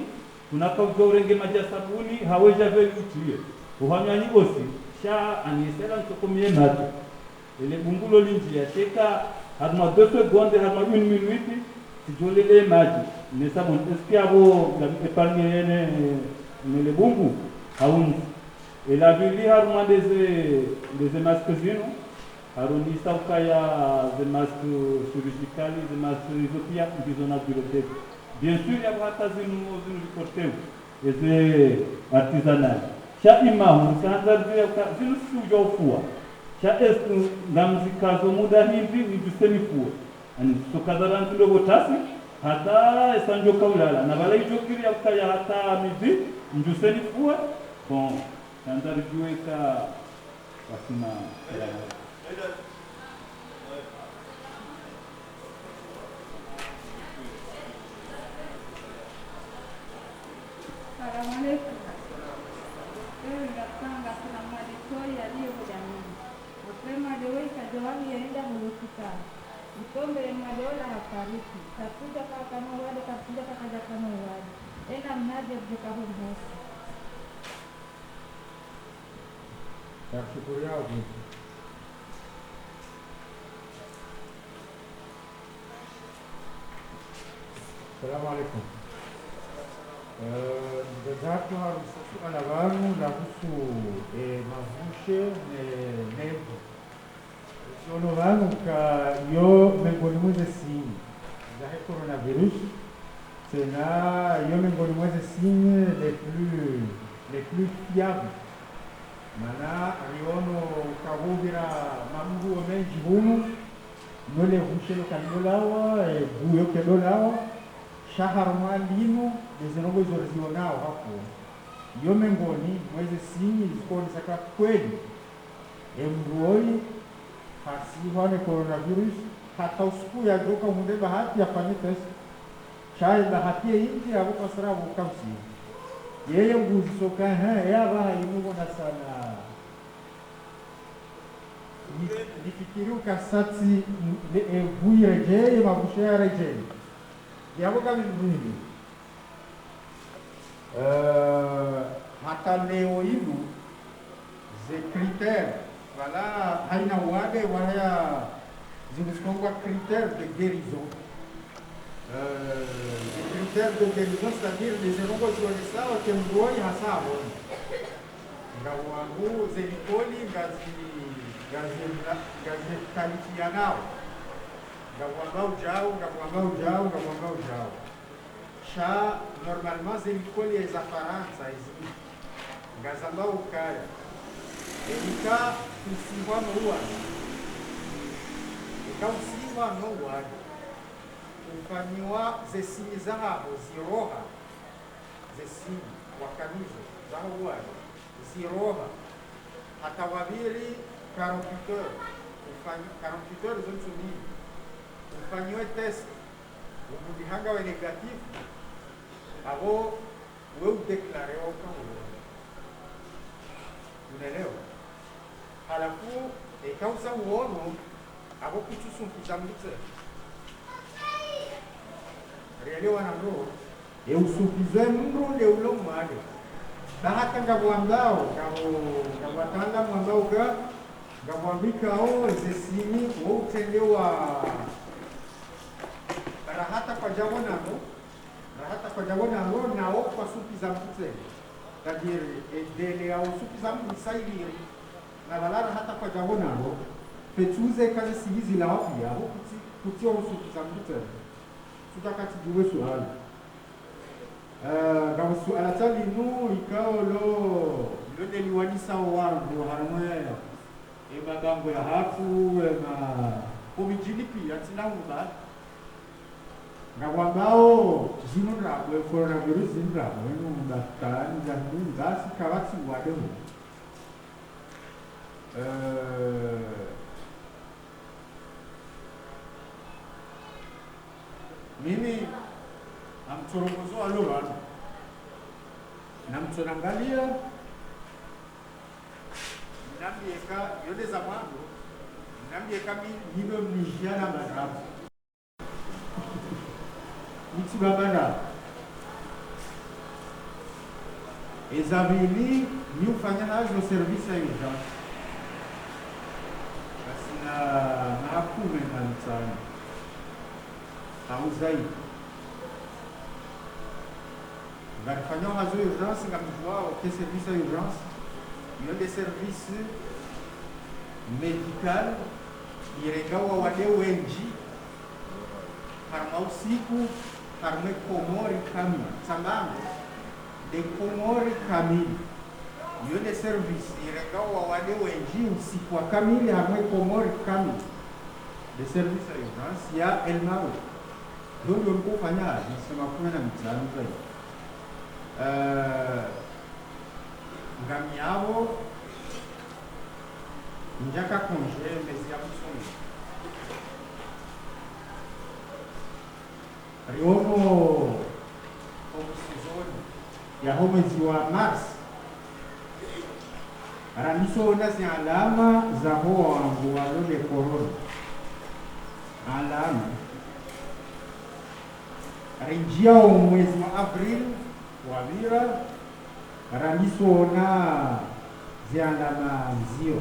tunakauza urenge maji ya sabuni haweja veli utie uhanywanyi bosi sha anisela ntokomie mato ele bungulo linjia teka hadma 2 secondes hadma 1 minute tijolele maji nesa bon eski abo epargne ne bungu haun ela vili haruma des masques zino haruni saukaya des masques chirurgicales des masques isopia bizona bibliothèque bien sûr ya hata zino porteu eze artisanal cha imamu sanza vile zino sujofua cha estu ngamzikazo muda hivi nijusemi fua ani sokadaran ndogo tasi hata esanjo kaulala na bala ijokiri yakaya hata midi njuseni fua bon sanza rijueka wasina Salamu alaikum. Leo ninapanga kuna madetoi yaliyokuja mimi. Mapema leo ikajawahi yaenda hospitali. Mkombe madola hafariki. Kapuja kama wale kapuja kakaja kama wale. Ena mnaje kutoka huko. Nashukuru yao. Salamu alaikum. Ndugu suala langu lahusu mavushe nevo suala langu yo miongoni mweze simu zahe coronavirus tena yo miongoni mweze simu les plus fiables mana riono ukahubira mamnguo menji hunu nole vushe lokandolawa buyo kedolawa shaharma lino lezinongo zorizionao hapo yo mengoni mwezi sinyi zikoni saka kweli emruoi hasi coronavirus hata usiku ya joka munde bahati afanye test chai bahati inji abo pasara bukamsi yeye nguzi soka ya baha inugo na sana nifikiri ukasati buireje mabushe reje yabo kama hivi hata leo hivi ze critères voilà haina wade wala zinasongwa critères de guérison les critères de guérison c'est-à-dire les érongozi sawa kemgoi hasabo ngawangu zelikoli ngazi kalifianao ngawambao jao sha normalement zelikoli za Faransa hizi ngazambao kaya elika kusimwa no wadi kufanyiwa zesini zabo ziroha zesini wakamizo zao wadi ziroha hata wabiri 48 heures zonsuni ufanyiwe test umudihanga we negatif abo we udeklare kama unaelewa halafu ikauza uono abo kutusumpiza mtse reelewa na roho usumpize mndo le ulo mali bahaka ngabwambao ngabwatanga mwambao ga ngabwambika zesini wo utendewa rahata kwa jabona ngo nao kwa supi za mtse c'est-à-dire dele au supi za msaidi na balala hata kwa jabona ngo fetuze kazi sihizi la wapi hapo kutio supi za mtse tutakati juwe swali kama swala tali no ikao lo deliwanisa wangu haramwe magambo ya hafu komijilipi atina muda ngabwambao zino rabo coronavirus zino rabo no daktari zangu ngasi kawati wade mimi amtorongozo alora namtonangalia nambieka yode za mwanzo nambieka hilo mnishiana marabu mitibabana ezabili ni ufanya hazo service ya ija basi na hakume na mtani au zaidi ngarifanya hazo urgence ngamjua que service à urgence il y a des services médical iregawa wade wengi harma usiku harma komori kamili sambamba de komori kamili il y a des services iregawa wade wengi usiku wa kamili harma komori kamili de service à urgence ya elmao ndio kufanya nasema kuna mtano zaidi ngamiabo njaka konje mezi ya kusoni riomo okusizoni ya mwezi wa Mars aramisona zi alama za hoa wangu walole korona alama rinjia mwezi wa April wavira ramisona zi alama nzio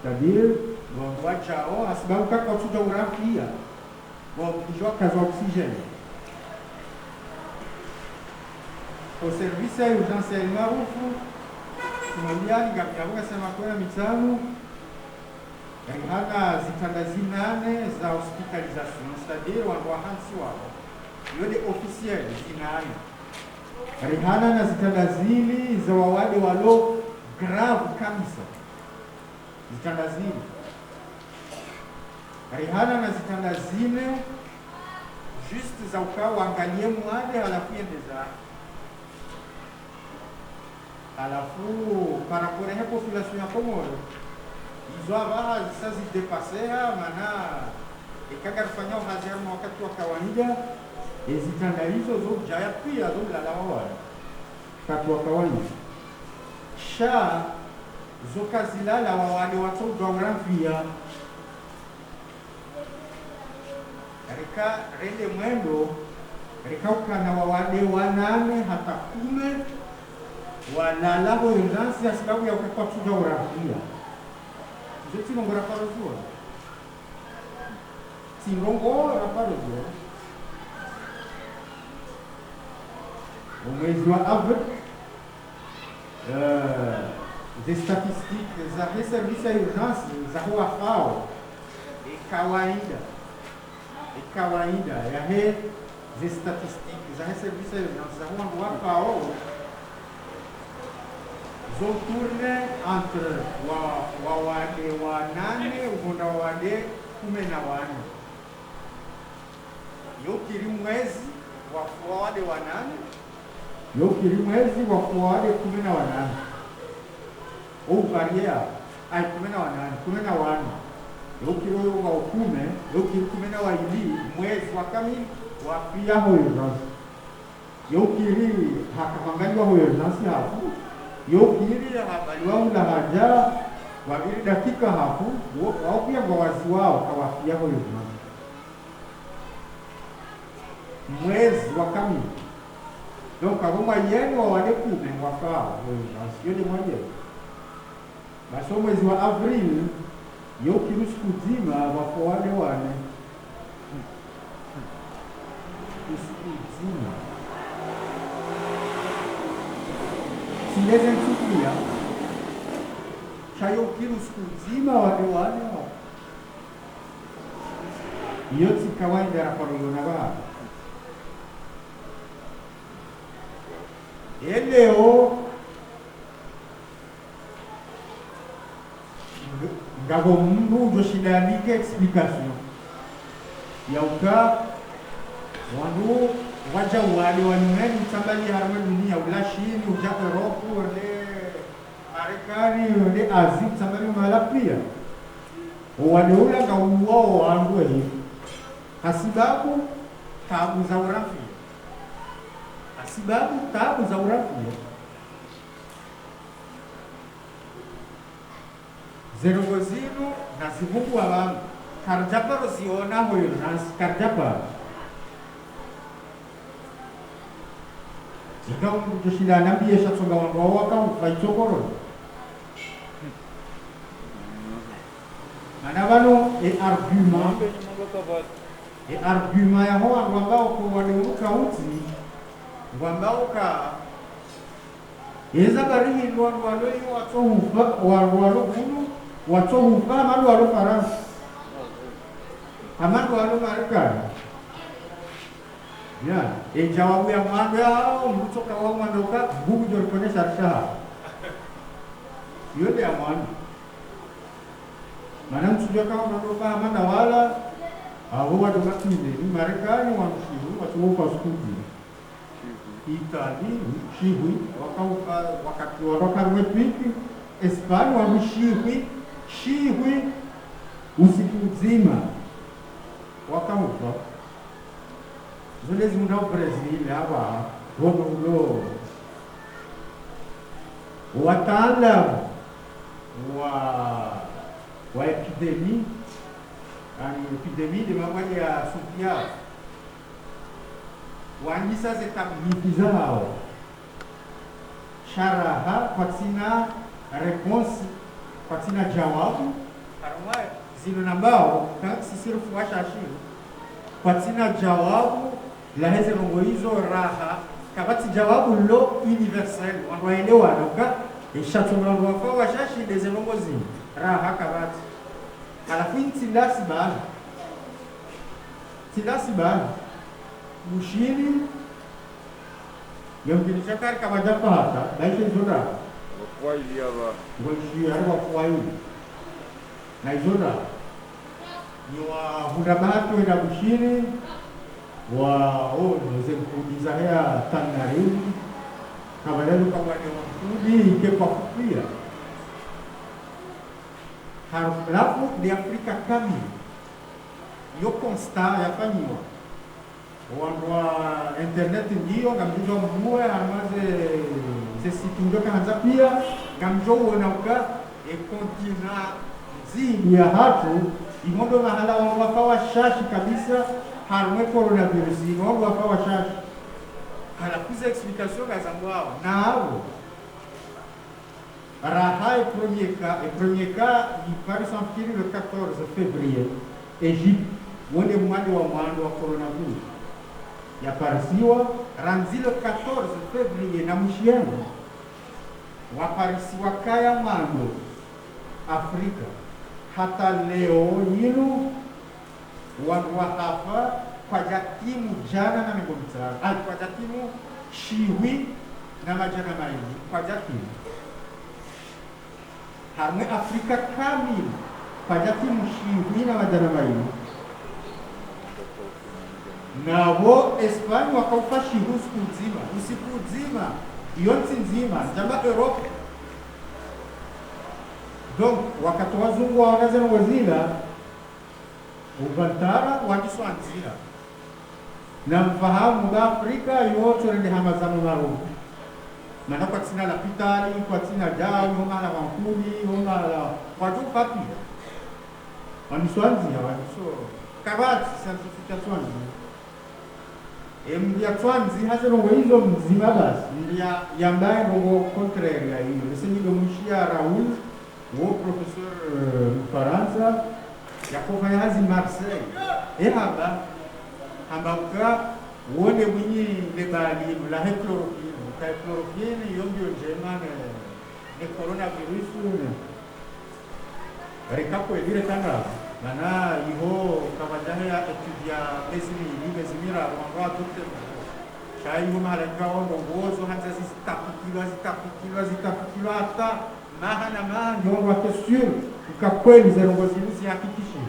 c'est-à-dire wachao asibabu kaka kuchuja urafia wakijua kazi oksijeni au service ya urgence maarufu kumwambia ngamyabuka sema kwa mitano hana zitanda zinane za hospitalisation c'est-à-dire wandu wahansi wao yode officiel zinane rihana na zitanda zili za wawade walo grave kabisa zitanda zile rihana na zitanda zile juste za ukao angalie mwade halafu yende za halafu parapore ya population ya Komoro izo abaha zisa zidepasea mana ikagarifanya uhaziamu wakati wa kawaida zitanda hizo zo jaya pia zo lalawa wale wakati wa kawaida sha zoka zilala wawale watu geografia rika rende mwendo rika ukana wawale wanane hata 10 walala ho urgence ya sababu ya kwa geografia zote ngora parozua singongo raparozua mwezi wa avril des statistiques za service ya urgence za huwa fao kawaida ya he des statistiques za service ya urgence za huwa fao zo tourne entre wawade wanane ugunda wawade 14 yo kiri mwezi wa wawade wanane yo kiri mwezi wa wawade 14 ou varia ai 14 yo kiri wa ukume yo kiri 12 mwezi wa kamili wa pia hoyo yo kiri hakamangaliwa hoyo nasi hapo yo kiri habari wao la haja wabiri dakika hapo wao pia wawazi wao kawafia hoyo mwezi wa kamili donc kama yenu wale kume wafao sio ni moja basi mwezi wa April yo kiri siku nzima wafao wale wane siku nzima sileze nsukuya chayo kiri siku nzima wale wane iyo kawaida ya korona ba eleo ngabo mundu joshidanike explication ya uka wandu waja wale wanumeni mtambali harwe dunia ulashini uja Europe ule Marekani ule Asia mtambali mala pia wale ula ngauwao wandu hivi hasibabu tabu za urafia sababu tabu za urafia zerogozino na zibuku abantu karjapa roziona hoyo nas karjapa ikawa mtushila nambie shatsonga wangu waka mfaicho korona Mana bano argument ya hoa ambao kwa waliuka uti ambao ka eza barihi ndo walo watohufa mali walo Faransa amando walo Marekani ya jawabu ya mambo yao mtu kwa mwandoka bugu ndio kuonesha shaha yote ya mwana maana mtu kama mwandoka amanda wala hao watu wakinde ni Marekani wamshiru watu wa skudi Itali shihui wakati wakaruepiki Espanya wamshihui usiku mzima wakaufa zile zimuna Brazil hapa hono wataalamu wa epidemia de mambo ya supia waandisa zitabiti zao sharaha patina response patina jawabu harma zilo nambao sisiru fuasha ashiru patina jawabu la heze longo hizo raha kabati jawabu lo universel wanaelewa noka ishatumwa kwa washashi deze longo zini raha kabati halafu tilasi bana mushini yamkinisha kari kama japa hata baisha izona kwa ili hapa ngoshi harwa kwa ili na izona ni wa hundabatu ina mushini wa noze mkudiza hea tangarini kama lelu kama ni wakudi ike kwa kupia halafu ni Afrika kamili yo constat yafanyiwa wandwa internet ndio ngamjo mwe amaze sesitunjo kanza pia ngamjo wona uka kontina zini ya hatu imondo mahala wakawa shashi kabisa harumwe coronavirus imondo wakawa shashi hala kuza explication kazambwa na hao raha est premier cas il paraît s'enfiler le 14 février Égypte wone mwandi wa mwando wa coronavirus yaparisiwa ranzi le 14 février na mshiano waparisiwa kaya mwando Afrika hata leo yinu wanwa hapa kwa jatimu jana na ngomtara kwa jatimu shiwi na majana maini kwa jatimu harme Afrika kamili kwa jatimu shiwi na majana maini nabo Espanya wakaufa shihu usiku nzima yonti nzima jamba Europe donc wakati wazungu waonaze na wazila ubantara wakiswa nzira na mfahamu wa Afrika yote rende hamazamu maru maana kwa tina la pitali kwa tina jao homa la wankuli homa la watu papi waniswanzi waniso kabati certification mdia twanzi hasa rongo hizo mzima basi ndia yambaye rongo contraire ya hiyo nisemi domishia Raoul wo professeur Faransa yakofanya hazi Marseille hamba wone mwinyi lebali la chloroquine yondio njema ne coronavirus rekapo edire kanga mana iho kabajahe ya etudia bezimira wangwa tukte chai huma halaka wongo ngozo hanza zitapikilwa hata maha na maha ndio wake sûr ukakweli za ngozi hizi hakikishi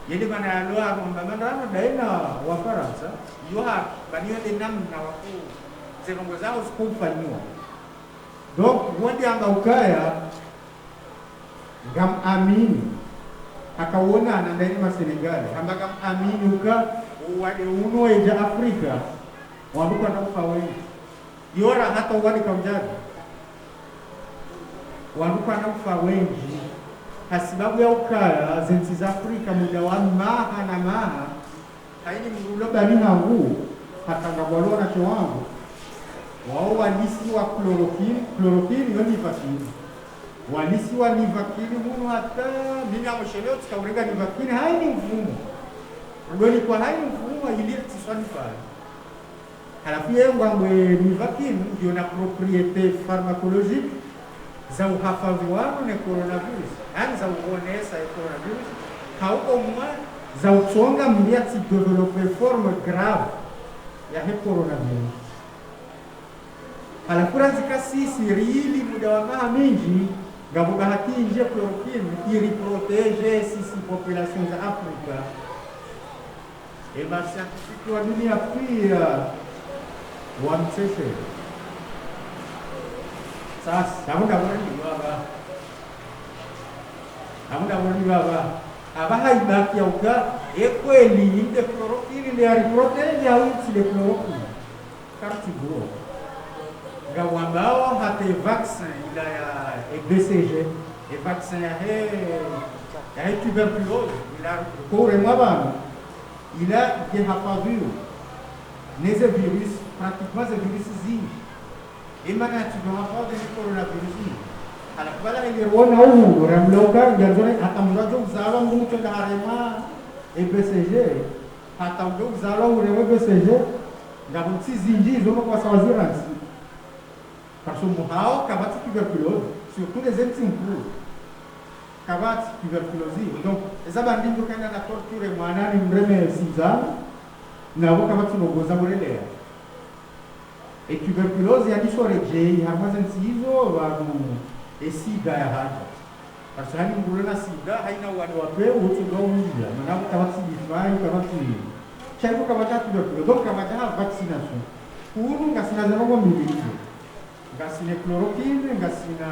yele bana aloa kwamba mandano daina wa Faransa yoha banio de namna wako zengo zao sikufanywa donc wodi anga ukaya ngam amini akaona na ndani ma Senegal ambaka amini uka wade uno ya Afrika wabuka na kufa wengi yora hata wadi kamjadi wabuka na kufa wengi hasibabu ya ukaya zenzi za Afrika muda wa maha na maha haini mrulo bali na huu hatanga walona chewangu wao walisi wa chloroquine yoni fasini walisiwa ni vakini munu hata mimi amosheleo tukaurenga ni vakini haini mfumo udoni kwa haini mfumo ili tiswani pale halafu yeye ngambwe ni vakini ndio na propriete pharmacologique za uhafadhi wao na coronavirus yani za uonesa ya coronavirus hauko mwa za utonga mliati developer forme grave ya he coronavirus halafu razika sisi rili muda wa maa mingi ngavuga hati nje chloroquine ili protege sisi population za Afrika eba scientifique wa dunia pia wamteshe sasa hamuna wani baba abaha ibaki yauka ekweli inde chloroquine ile ari protege au ile chloroquine karti bro gawambao hata vaccin ila ya BCG et vaccin ya tuberculose ila kore mwabana ila ke hapavu neze virus pratiquement ces virus zingi imana tunahafa de coronavirus ala bala ile wona huu ramloka nganzone hata mrajo uzalo mtu ndo harema BCG hata ndo uzalo ule BCG ngabutsi zingi zo kwa sawaziransi parce que moi, quand tuberculose, surtout les entimpôts, quand tuberculose, donc les abandons quand on a torturé moi, on a une vraie 6 ans, nous avons quand tu nous gozes pour les et tuberculose, il y a des soirées, il y a moins de 6 ans, et sida ya haja. Parce que nous voulons la sida, il y a un peu où tu dois mourir. Nous avons quand tu vivais, quand tu chaque fois quand tu tuberculose, donc quand tu as vaccination, pour nous, vaccination on militaire. Ngasine chloroquine, ngasina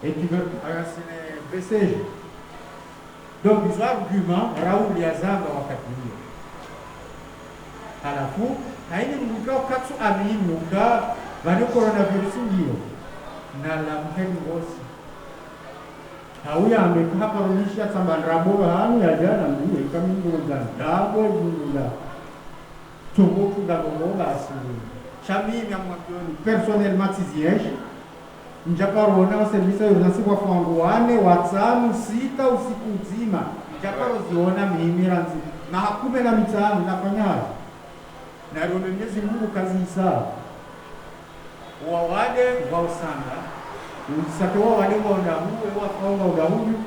ngasine BCG. Donc les arguments Raoul Yazanga wakati huo. Halafu haini mkao katsu amini uka bado coronavirus ndio na la mheni wosi. Hauya amekuwa paronisha sambandrabo hani ya jana mdiye kama ndio ndabo jula. Toboku gagonga asili. Chami myamwakoni personnellement tiziege njaparona wa service ya urgency kwa fanguane watano sita usiku nzima njaparo ziona mihimiranzi na hakume na mitano nafanyaje na ndio Mwenyezi Mungu kazi isaa wawade wausanga usakewa wale waonda huwe wafaunga udahuyu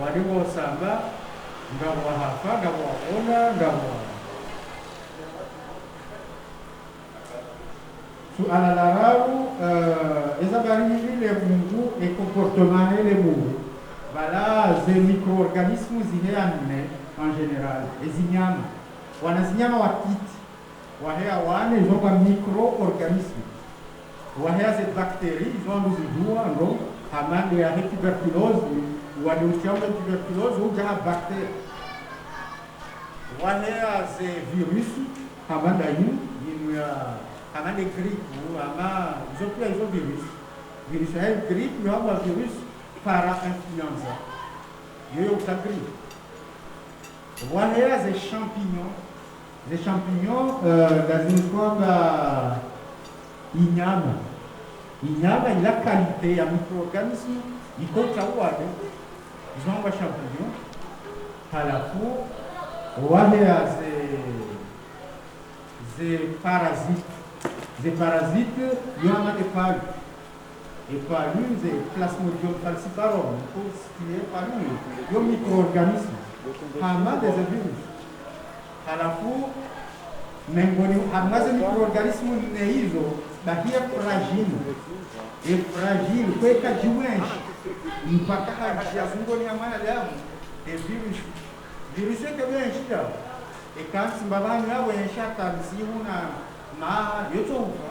wale wausanga ngabo hafa ngabo waona ngabo ala larau ezabari le mungu et comportement les mungu voilà ces micro-organismes ziheamne en général ezinyama wanazinyama wakiti wahea wane ils ont micro-organismes wahea ces bactéries ils ont zidua ndo hamande ya tuberculose wale uchamba tuberculose ou jaha bactéries wahea ces virus hamanda yin ya ama de grippe ama ils ont virus ya grippe ou ama virus para influenza yo ta grippe voilà les champignons lazima kwamba inyama ila qualité ya microorganisme iko tawade izonga champignon halafu wale des parasites, il y en a des palus. Et palus, c'est Plasmodium falciparum, qui est palu, il y a un micro-organisme. Il y a des virus. À la fois, il y a des micro-organismes qui sont fragiles. Et fragiles, quoi que tu aies, il n'y a pas de virus. Virus est bien. Et quand tu vas voir, si on a ma yotoka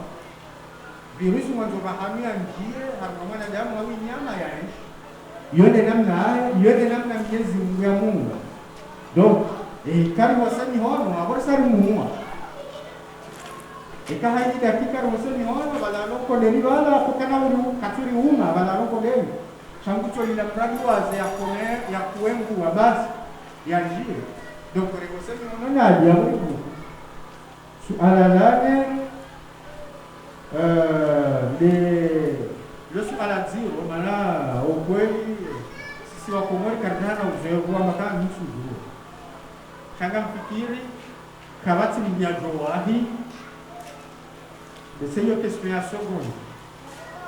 virusi mwanzo bahamia njie harumana damu au nyama ya yone namna Mwenyezi Mungu ya Mungu donc kari wasani hono aborsa muua haini dakika wasani hono balalo ko deri bala kukana uru katuri uma balalo ko deri changu cho lila mradi waze ya kuengu wa basi ya njie donc rekosemi hono na diabu à la le suala zero, maana ukweli sisi Wakomori karibia na uzoefu wa makaa nusu zero. Shanga mfikiri kabati ni ya jowahi de hiyo question ya seconde.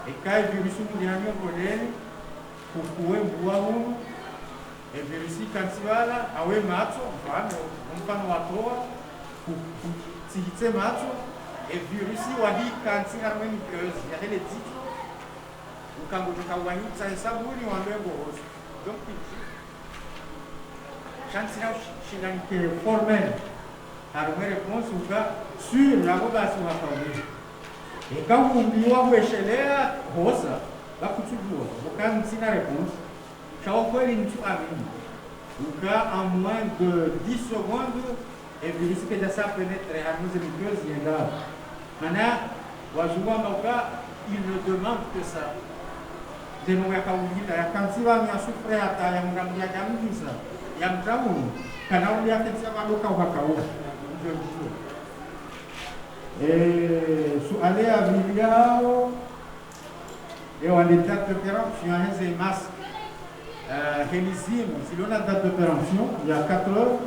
Ekai virusi mulihamia kodeni kukuwe mbua hunu e virusi kansiwala awe macho mfano watoa kutihite macho e virusi wahi kansi harwe mikeozi ya hele tito ukangotoka wahita hesabuni wambengo hosi donc chansi na shinanike formel harwe réponse uka sur nabo basi wakawe Ekamumbiwa kueshelea hosa bakutujua wakati sina réponse chaque fois il nous amène uka en moins de 10 secondes et virus que ça pénètre à nos micros yenda mana wajua mauka il ne demande que ça de nous ya kaulila ya kansiwa ya sufre hata ya mgamia kamisa ya mtamu kana uli afensa maloka wakao ndio suale ya viliao et on est date de péremption et masque helizimo ziliona date de péremption il y a 4 heures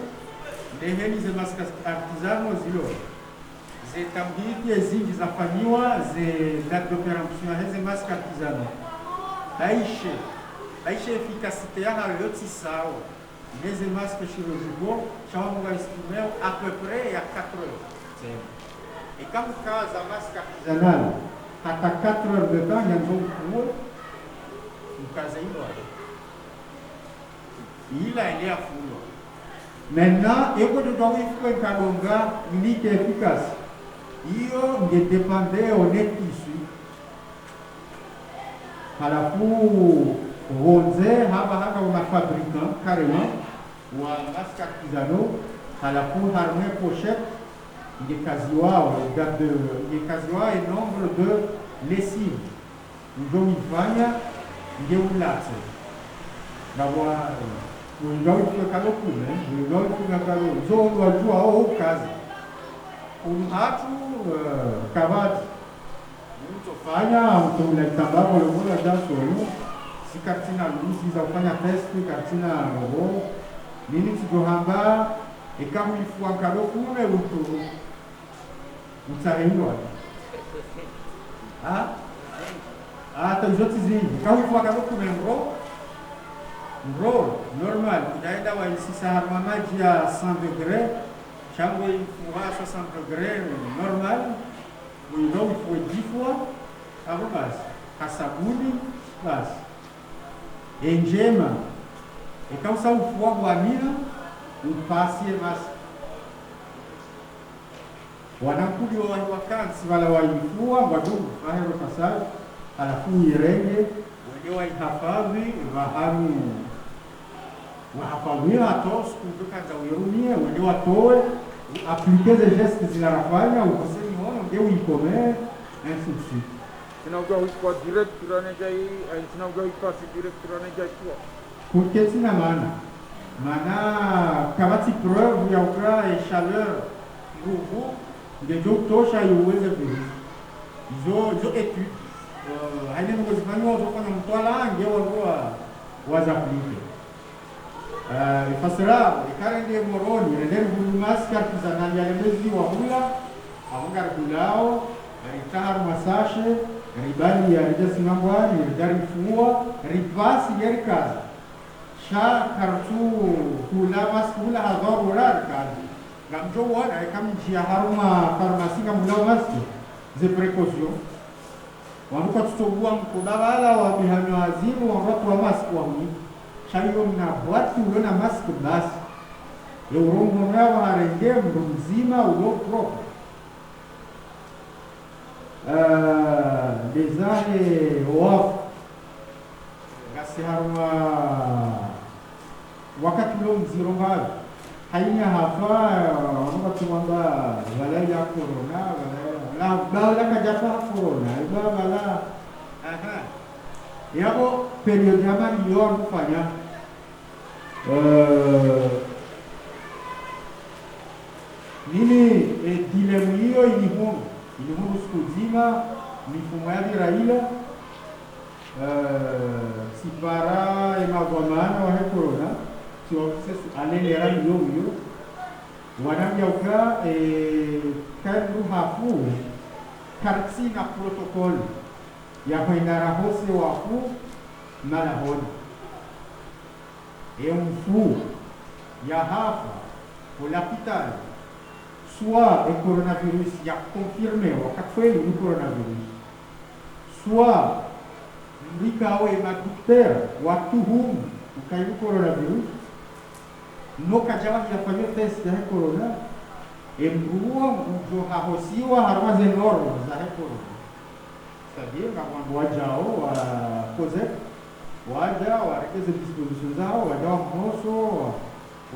les helize masque artisano zilo zetambiti ezingi zafanywa ze date de péremption et masque artisano baishe efficacité ya yote sawa les masques chirurgicaux chama estimé à peu près à 4 heures. Et quand vous avez un masque artisanal, à 4 heures de temps, il y a un jour vous casez il est à fou. Maintenant, il faut que vous ayez un calonga unique et efficace. Il dépend de est issu. À la fois, on a fabricant carrément, ou un masque artisanal, à la fois, harmé pochette. Il est quasi un nombre de lessives. Nous avons une faille, il y a une latte. D'avoir un gars qui a un calot, un gars qui a un calot. Nous avons joué à haut cas. Un rato, cavade. Nous avons faille, nous avons le tabac, le monde a déjà solo. Si cartina luz, si avons fait un test, cartina robot. Minutes de hamba, et quand il faut un calot, on est autour. Msarendo hata zote kama hivyo kama kuna mro normal unaenda wa sisa harma maji ya 100 degrés chango ifua 60 degrés normal uino ifua 10 fois hapo basi kasabuni basi enjema ikausa ufua bwanina upasie basi wanakuli wa wakansi wala waifua wadumu ahero pasal alafu irenge wale waihafadhi wahamu wahafadhiwa atos kutoka za uirumie wale watoe aplike ze gestes zinarafanya ukoseni hono ndio uikome ainsi de suite. Sinaugua kwa direct turanejai sinaugua ipasi direct turanejai kwa kuketi na maana kamati preuve ya ukra et chaleur nguvu ndio tosha iweze virusi hizo etude haina kuzifanywa kufanya mtwala ngeo wazaplike ifasira ikarende moroni ndio mask artisanal ya mbezi wa hula aunga kulao ritar masashe ribali ya rija simangwa ni dari fua ripasi ya kazi sha kartu kula mask kula hadhar wala kazi gamjo wana kama njia haruma farmasi kama mlawasi ze precaution wanuka tutogua mkudawala wa bihanyo azimu wa watu wa mask wa huni shayo na watu uliona mask basi eurongo mwa harenge mzima ulo propre desane waf gasi haruma wakati lo mziro mbali haina hapa watu kwamba wala ya corona wala kajapa corona wala yako period ya mali yo kufanya nini dilemu hiyo ilihumu siku nzima mifumo ya Raila si para emavamana wa corona si alelera yo wanamjauka kandu hafu karti na protokol ya kuendara hose wafu malahoni mfu ya hafa pour l'hôpital soit le coronavirus ya confirmé wakati ni coronavirus soit ndikawe madokter watuhumu ukaibu coronavirus no kajawa yafanywa test ya corona embuwa mjo hahosiwa harwaze norma za corona sabia kama wajao wa koze waja warekeze disposition zao waja wa mhoso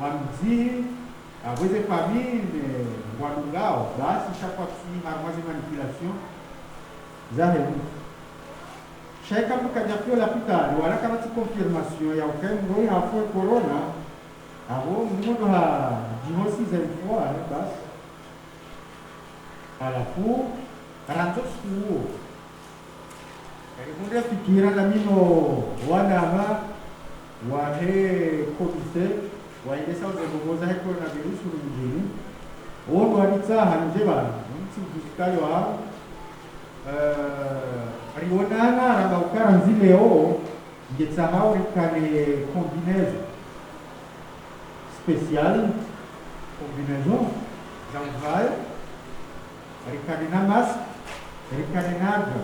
wa mzii aweze famille wadungao basi chaque fois harwaze manipulation za hebu shaika mkajafio la pitali wala kama ti confirmation ya ukembo hapo corona abo mundo ha jihosi za ifua basi alafu ranzo suo erikunde fikira na mino wanama wahe komite waendesa uzegogoza he coronavirus mjini ono aditsaha nje bana mtsikikayo hao rionana ragaukara nzileo ngetsahau rikane combinaison spéciale combinaison za mvayo rikane na masque rikane naga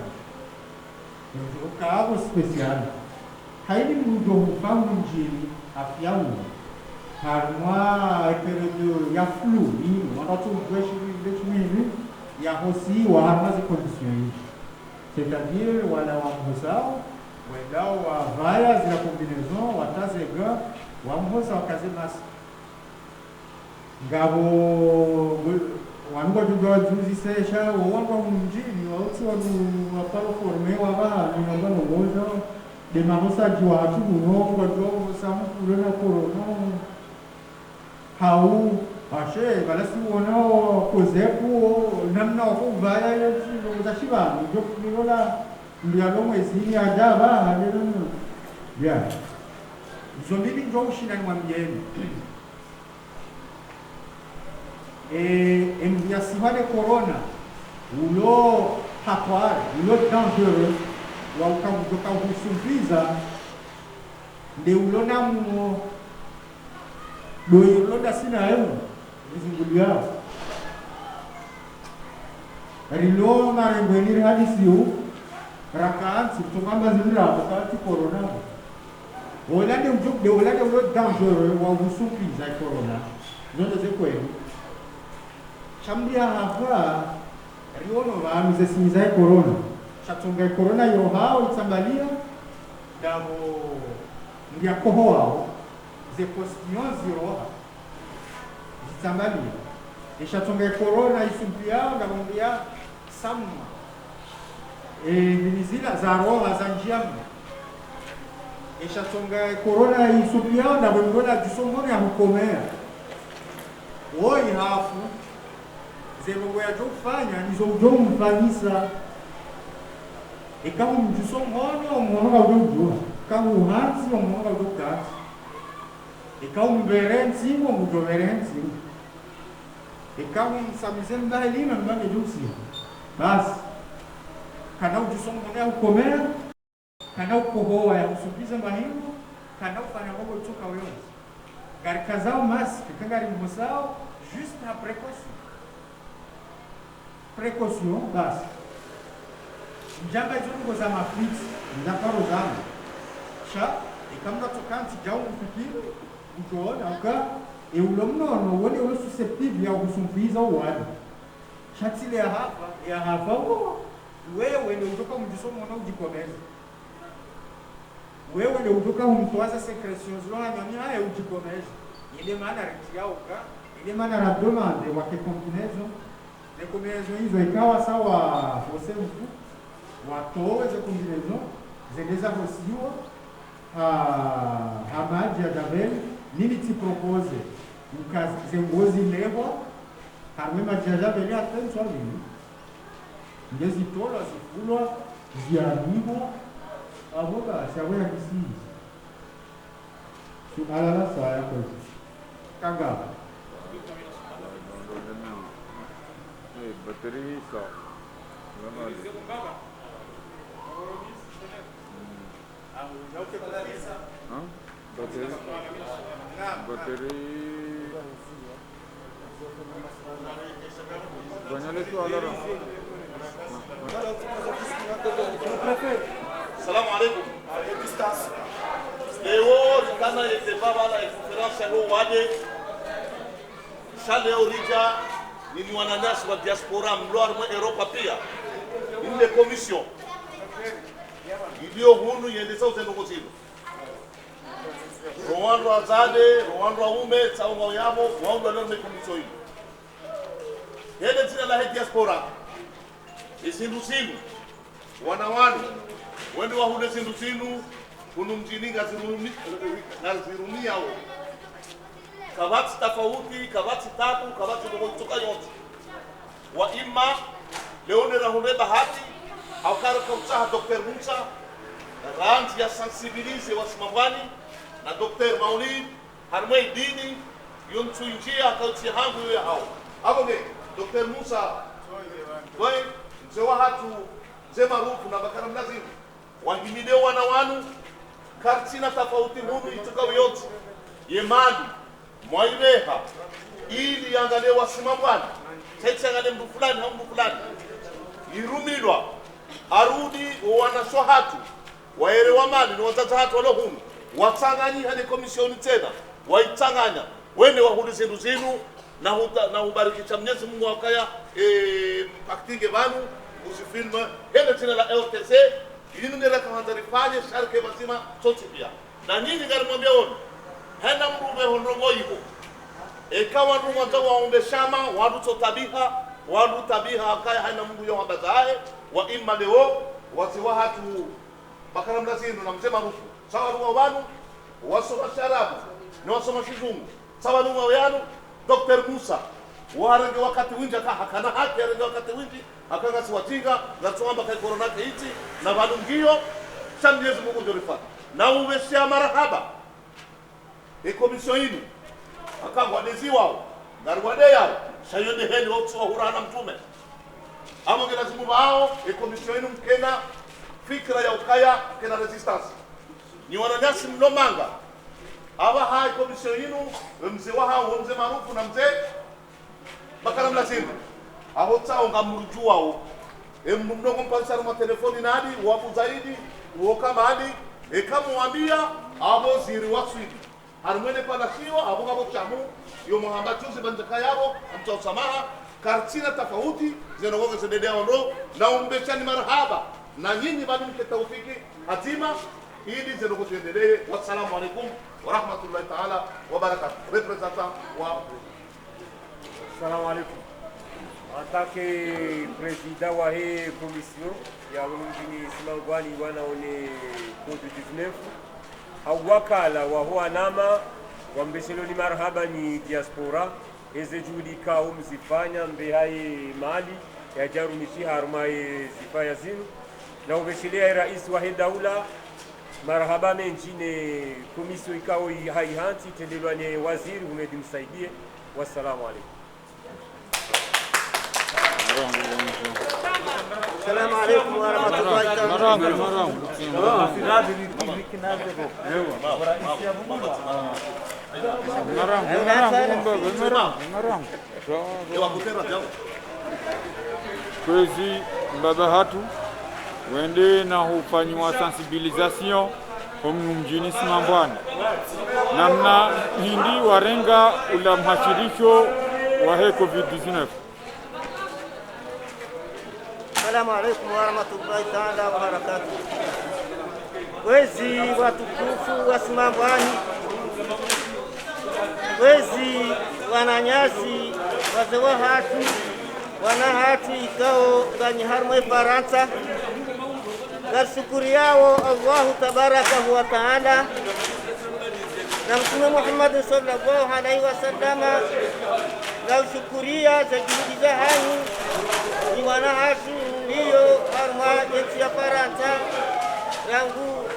ukavo spéciale haini mudo hufamu njini afyau harmwa periode ya flu ini wanatu mkweshi vile ya hosi wa harmazi conditions c'est-à-dire wala wamhosao wendao wa vaya zila combinaison watazega wamhosa wakaze masi ngabo wanunga jujwa juzi sesha wawanga mjini wauti wapalo forme waba ninamba ngoja de mahosa jiwa hatu unoga jo samu kulena corona hau ashe balasi wonao kozepu namna wakuvaya yetu uzashiba ndio nilola ndialo mwezi ajaba halelo bia zombi ndio ushina ni mwambieni mbia siwale corona ulo hatwari ulo dangereux wa ukavuka usumpiza ndio ulo namu doyo da sina yao zungulia rilo na rengweniri hadisiyo rakansi tukamba zinira wakati corona olande ujuk de olande ulo dangereux wa usumpiza corona ndio zekweli chambia hapa riono va mzesimiza corona chatunga corona yo hao itsambalia dabo ndia kohoa ze postillons ziroha zitambalia ishatunga corona isumpia ngabongia samma nizila za roha za njiamu ishatunga corona isumpia ngabongia jisomoni ya hukomea woi hafu zero ya jofanya nizo mfanisa ikamu mjisomoni omuhono gajojua kama uhansi omuhono gajokati ikamu mberensi omujoverensi ikamu msamize mdahilina mbange jusi basi kana ujisomoni ya ukomea kana ukohoa ya usubiza mahimbo kana ufanya mogo utoka wewe garikazao maski kangari mbosao juste na précaution basi njamba izongo za mafiti ndaparo zangu sha ikamna tokanti jawu mfikiri utoona uka eulo mnono wone ulo susceptible ya kusumpiza uwadi shatile ya hapa wewe ndio utoka mjisomo na ujikomeza wewe ndio utoka humtoaza secretions lo nyanya haya ujikomeza ile maana retiao ka ile maana la demande wa combinaison les combinaisons hizo ikawa sawa fose mfu watoe ze combinaison zeneza hosiwa maji ya Javel nini ti propose mkazi zengozi lewa hamwe maji ya Javel ya tenso nini ngezi tola zifulwa zianibwa Avoka shawe kisi. Suala la saya kwa. Kagak. Bateri so. Bateri Banyale tu alara. Salamu alaikum. Distance. Leo tukana yete baba la conference ngo wade. Shale orija ni wananyasi wa diaspora mloa mwa Europa pia. Ile commission. Ndio hunu yendesa uzendo kuzino. Rwanda azade, Rwanda ume, saunga yamo, Rwanda leo commission hii. Yende zina la diaspora. Isindu sinu. Wanawani wende wahude sindu sinu kunu mjininga zirumia hao kabati tofauti kabati tatu kabati kutoka yote wa imma leone rahune bahati au karaka msaha Dr. Musa ranti ya sensibilize wasimamani na Dr. Maulid harmai dini yontu njia kauti hangu ya hao hapo ge Dr. Musa wewe mzewa hatu zema rufu na bakara mlazimu wahimide wana wanu kartina tofauti humu itukawe yote yemani mwaireha ili angalie wasimamani tete angalie mtu fulani au mtu fulani irumilwa arudi wana sohatu waere wa mali ni wazazi hatu walo humu watanganyi hadi komisioni tena waitanganya wene wahulize nduzinu na ubariki cha Mwenyezi Mungu wakaya mpaktinge banu usifilme hele tena la LTC yinu ngira kama rifanye sharke basima sote pia na nyinyi gari mwambia wonu hena mrume honrogo hivyo ekawa nunga tawa ombe shama wadu tabiha akaya haina Mungu yo habazae wa imma leo wasiwa hatu bakara mlazinu na msema rufu sawa ruwa wanu wasoma sharabu na wasoma shizungu sawa ruwa yanu Dr. Musa warange wakati winja ka hakana haki warange wakati winji akanga siwatinga na tuamba kai corona ke hizi na balungio Mwenyezi Mungu ndio rifaa na umesia marahaba komisioni hii akangwa deziwao ngarwade yao shayode heli wotso hurana mtume amo lazima wao komisioni mkena fikra ya ukaya kena resistance ni wananyasi mlomanga aba hai komisioni mzee wao mzee maarufu na mzee bakara mlazimu aho tsao ngamurujua o mdogo mpalisa na telefoni nadi wabu zaidi uoka mahali ekamwambia abo ziri waswidi harmene pala sio abo ngabo chamu yo muhamba chuzi banjaka yabo amcha usamaha kartina tofauti zinagoga zededea ndo na umbechani marhaba na nyinyi bado mke taufiki hatima ili zinagoga zededee. Wassalamu alaikum wa rahmatullahi ta'ala wa barakatuh. Representant wa Assalamu alaikum. En tant que président wa hii commission ya mjini Simangwani wana one COVID-19 awakala wa huwa nama wambeshelo ni marhaba ni diaspora eze juhudi kao mzifanya mbe hai mali ya jarumishi harumai zifanya zinu na ubeshelea rais wa hii daula marhaba menjine komisio ikao hai hanti tendelwa ni waziri umedi msaidie. Wassalamu alaikum. Assalamu alaikum warahmatullahi wabarakatuh. Kwezi baba hatu wende na hufanyiwa sensibilisation humu mjini Simambwani namna hindi warenga ula mhashirisho wa COVID-19. Assalamu alaikum warahmatullahi ta'ala wabarakatuh. Wezi watukufu wa Simambwani, wezi wananyasi wazewa hatu wana hatu ikao ganyi harmwe Faransa garshukuri yao Allahu tabarakahu wa ta'ala na Mtume Muhammad sallallahu alaihi wasallama gaushukuria za juhudi za hani ni wana hatu ndiyo harma nchi ya Faransa rangu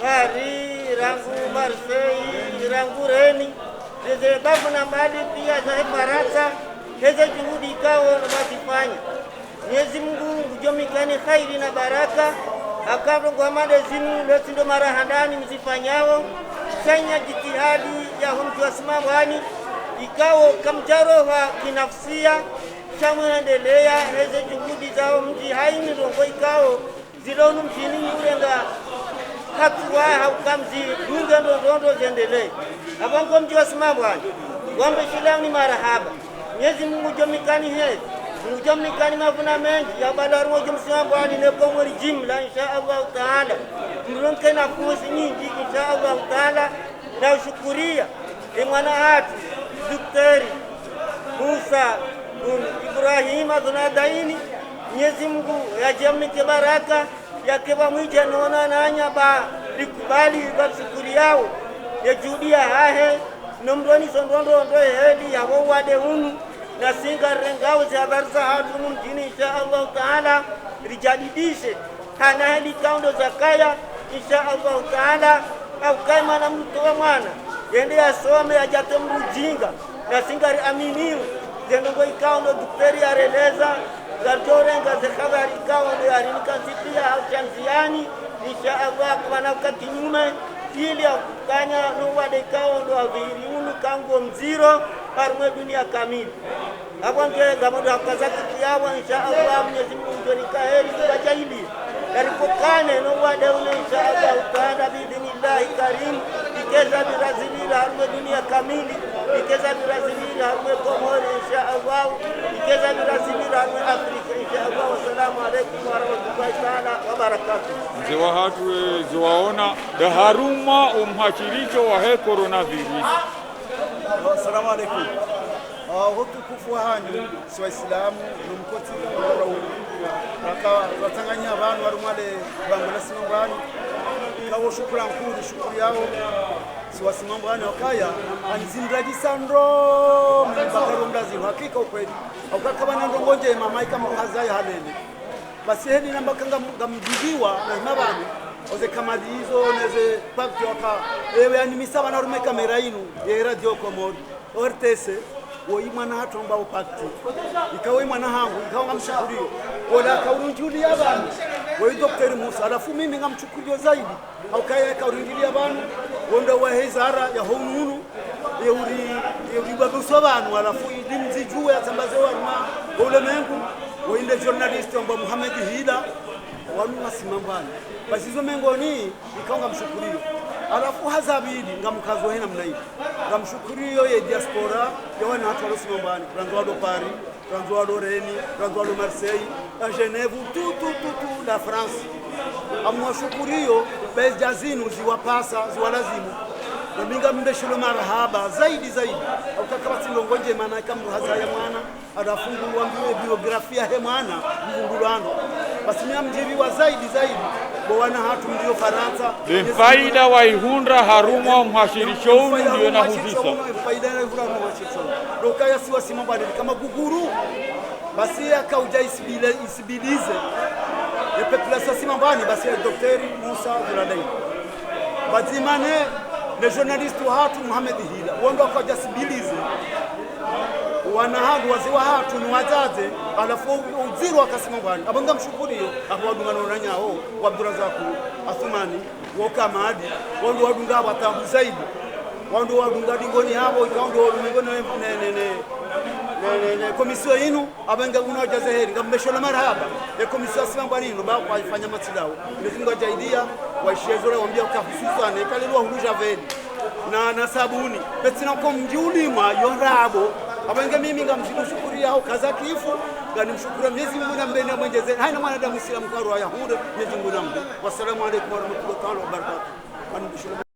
Paris, rangu Marseille, rangu Reni, zeze babu na mbali pia za Faransa, heze juhudi kao wazifanya. Mwenyezi Mungu ujomikani khairi na baraka, akabongo amade zimu leti ndo marahandani mzifanyao, sanya jitihadi ya humtu wasimamani, ikao kamjaro wa kinafsia, shamuendelea heze juhudi zao mji haini rongo ikao, zilonu mjini ulenga hatuwa haukamzi dunga ndondo zendelee. Abango mji wasimamani, wambe shilauni marahaba. Mwenyezi Mungu ujomikani hezi. Mujamikani mavuna mengi ya badaru wajumsimambani neko mweri jimla insha Allah taala. Mlonke na fuzi nyingi insha Allah taala. Na ushukuria mwana hatu Daktari Musa Ibrahim Adunadaini. Mwenyezi Mungu yajamike baraka yakeba mwija nona nanya ba likubali basukuri yao ya judia hahe nomroni sondondo ndo heli ya wade hunu na singa rengao za habari za hatu mjini insha Allah taala rijadidishe hana heli kaundo za kaya insha Allah taala au kama na mtu wa mwana yende asome ajate mjinga na singa aminiu zengo ikaundo daktari areleza garjorenga za habari kaundo alinika sipia au chanziani insha Allah kwa kinyume ili akanya no wade kaundo aviri unu kango mziro parmwe dunia kamili. Abonge gamodo akazaki kiawa insha Allah Mwenyezi Mungu njonika heri kubajili. Yaripokane no wade ule insha Allah taala biidhnillah karim ikeza birazilila harmwe dunia kamili ikeza birazilila harmwe Komori insha Allah ikeza birazilila harmwe Afrika insha Allah. Wassalamu alaykum wa rahmatullahi ta'ala wa barakatuh. Ziwa hatu ziwaona da haruma umhachiricho wa he coronavirus. Assalamu alaikum. Hutukufu hanyu si Waislamu numkoti watanganya abantu barumale bangula simambani kawo shukrani kuri shukuri yao si wasimambani wakaya anzindraji sandro mbakaro ndazi hakika ukweli ukakabana ndongoje mama kama hazaya halele basi hedi namba kanga ngamjibiwa na mabani oze kamadi hizo neze pakti waka ewe animisaba na rume kamera inu ya radio Komori ortese wo imwana hatomba upakti ikawe imwana hangu ikawa ngamshukurio wala kaurunjuli abantu wo Daktari Musa alafu mimi ngamchukurio zaidi au kaya kaurunjuli abantu wonda wa hezara ya honunu yeuri babuso abantu alafu idimzijue atambaze waruma ule mengu wo inde journalist omba Muhammad Hida wanu wasimambani basi hizo mengoni ikaonga mshukurio alafu hazabidi ngamkazo hena mnai ngamshukurio ye diaspora ya wana watu walosimambani ranzwado Paris ranzwado Reni ranzwado Marseille na Genève tout la France amwashukurio bezjazinu ziwapasa ziwalazimu na minga mbeshelo marhaba zaidi ukakabati ndongoje maana kama hazaya mwana adafungulwa mbiwe biografia he mwana mvungulano basi mjiri wa zaidi bwana hatu ndio Faransa faida wa ihundra haruma mhashirisho ndio na huzisa faida na ihundra mhashirisho dokaya si wasimambani kama guguru basi akauja isibilize le population simambani basi Daktari Musa Zulalai bazimane le journaliste hatu Muhammad Hila wondo akaja sibilize wanahandu waziwa hatu ni wazaze alafu uziro akasimambani abanga mshukurio abawadungana nanyao wa Abdurazaku Athumani wokamadi wondo wadunga batambu zaidi wondo wadunga dingoni habo ikaondo ngoni ne komisio inu abanga unajaza heri ngambeshona marhaba le komisio asimambani ino ba kwaifanya matidao ndio jaidia waishezora wambia ukahususane kalelwa huruja vedi na sabuni betina kwa mjiulima yorabo abanga mimi ngamshukuria au kazakifu ngani mshukuru Mwenyezi Mungu na mbele ya Mwenyezi haina mwanadamu Muislamu kwa roho ya hude Mwenyezi Mungu na mbele. Wassalamu alaykum wa rahmatullahi wa barakatuh.